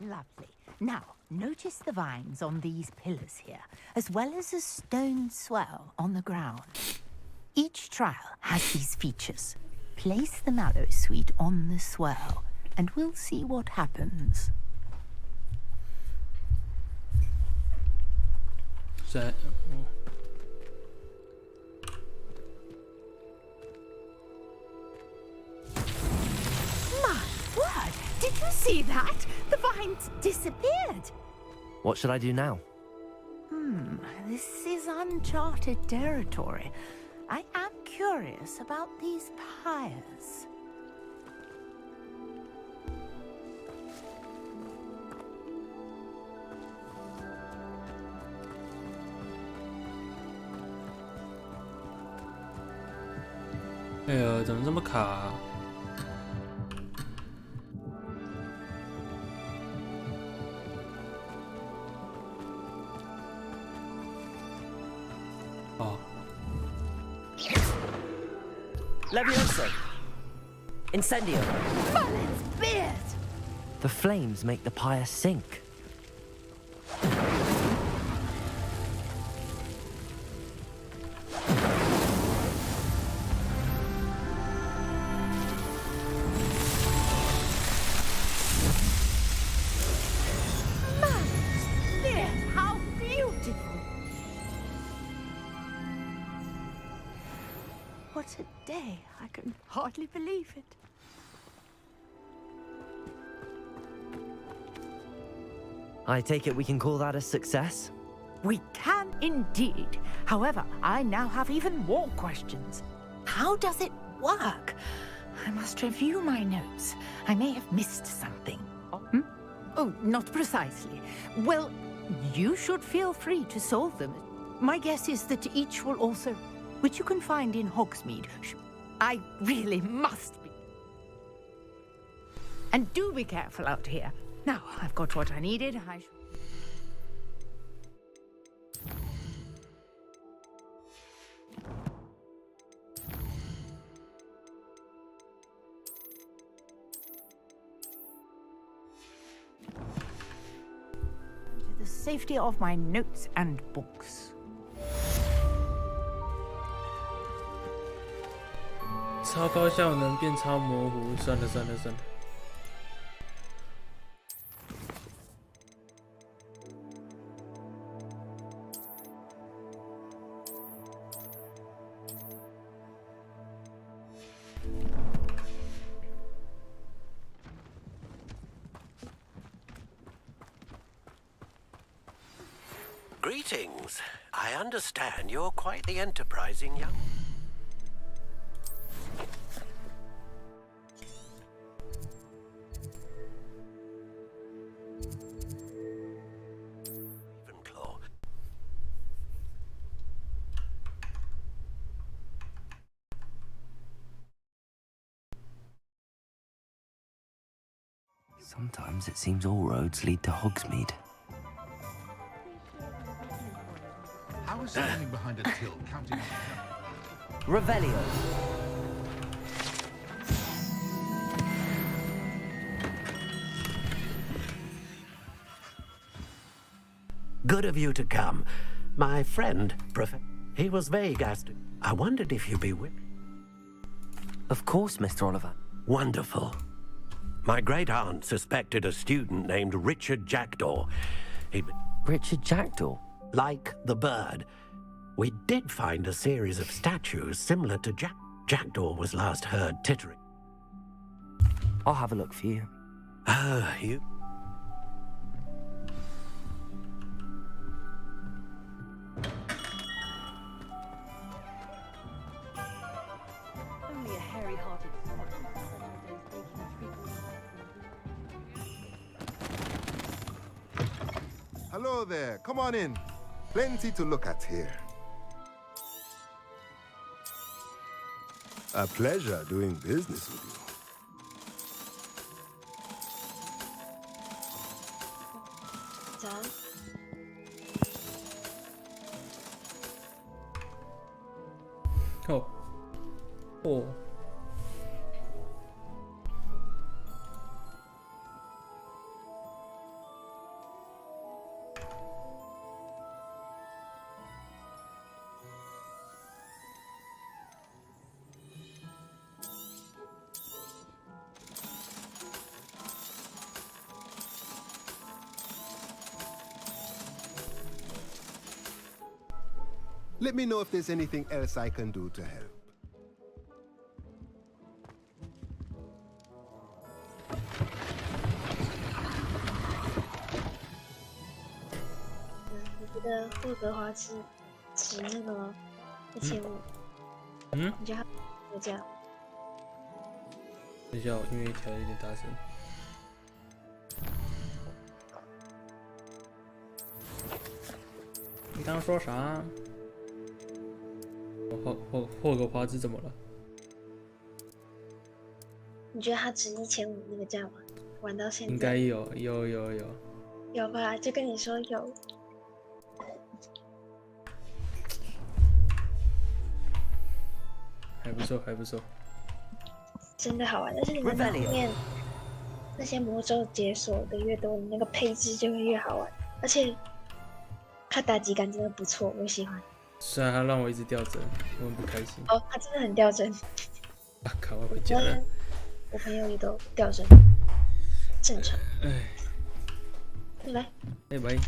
Lovely. Now, notice the vines on these pillars here, as well as a stone swirl on the ground. Each trial has these features. Place the Mallowsweet on the swirl, and we'll see what happens. 在。My word! Did you see that? The vines disappeared. What should I do now? This is uncharted territory. I am curious about these pyres.哎呦，怎么这么卡啊？哦， Levioso! Incendio! Merlin's beard! The flames make the pyre sink. Merlin's beard! How beautiful! What a day. I can hardly believe it. I take it we can call that a success? We can indeed. However, I now have even more questions. How does it work? I must review my notes. I may have missed something. Oh, not precisely. Well, you should feel free to solve them. My guess is that each will also... which you can find in Hogsmeade. I really must be. And do be careful out here. Now, I've got what I needed. To the safety of my notes and books. 超高效能变超模糊，算了。Greetings. I understand you're quite the enterprising young... Sometimes it seems all roads lead to Hogsmeade. How is standing behind a till counting up? Revelio. Good of you to come. My friend, he was vague as to... I wondered if you'd be with... Of course, Mr. Oliver. Wonderful. My great-aunt suspected a student named Richard Jackdaw. Richard Jackdaw? Like the bird. We did find a series of statues similar to Jackdaw was last heard tittering. I'll have a look for you. You... Only a hairy-hearted Hello there. Come on in. Plenty to look at here. A pleasure doing business with you. Dad? Oh. Let me know if there's anything else I can do to help. 我觉得霍格华兹值那个1500。嗯？你觉得它有价？等一下，我音乐调有点大声。你刚刚说啥？霍格华兹怎么了？你觉得它值1500那个价吗？玩到现在应该有。有吧？就跟你说有。还不错，还不错。真的好玩，但是你玩到后面，那些魔咒解锁的越多，你那个配置就会越好玩，而且它打击感真的不错，我喜欢。虽然它让我一直掉帧，我很不开心。哦，它真的很掉帧。啊靠！我回家了。我朋友也都掉帧，正常。哎。来。拜拜。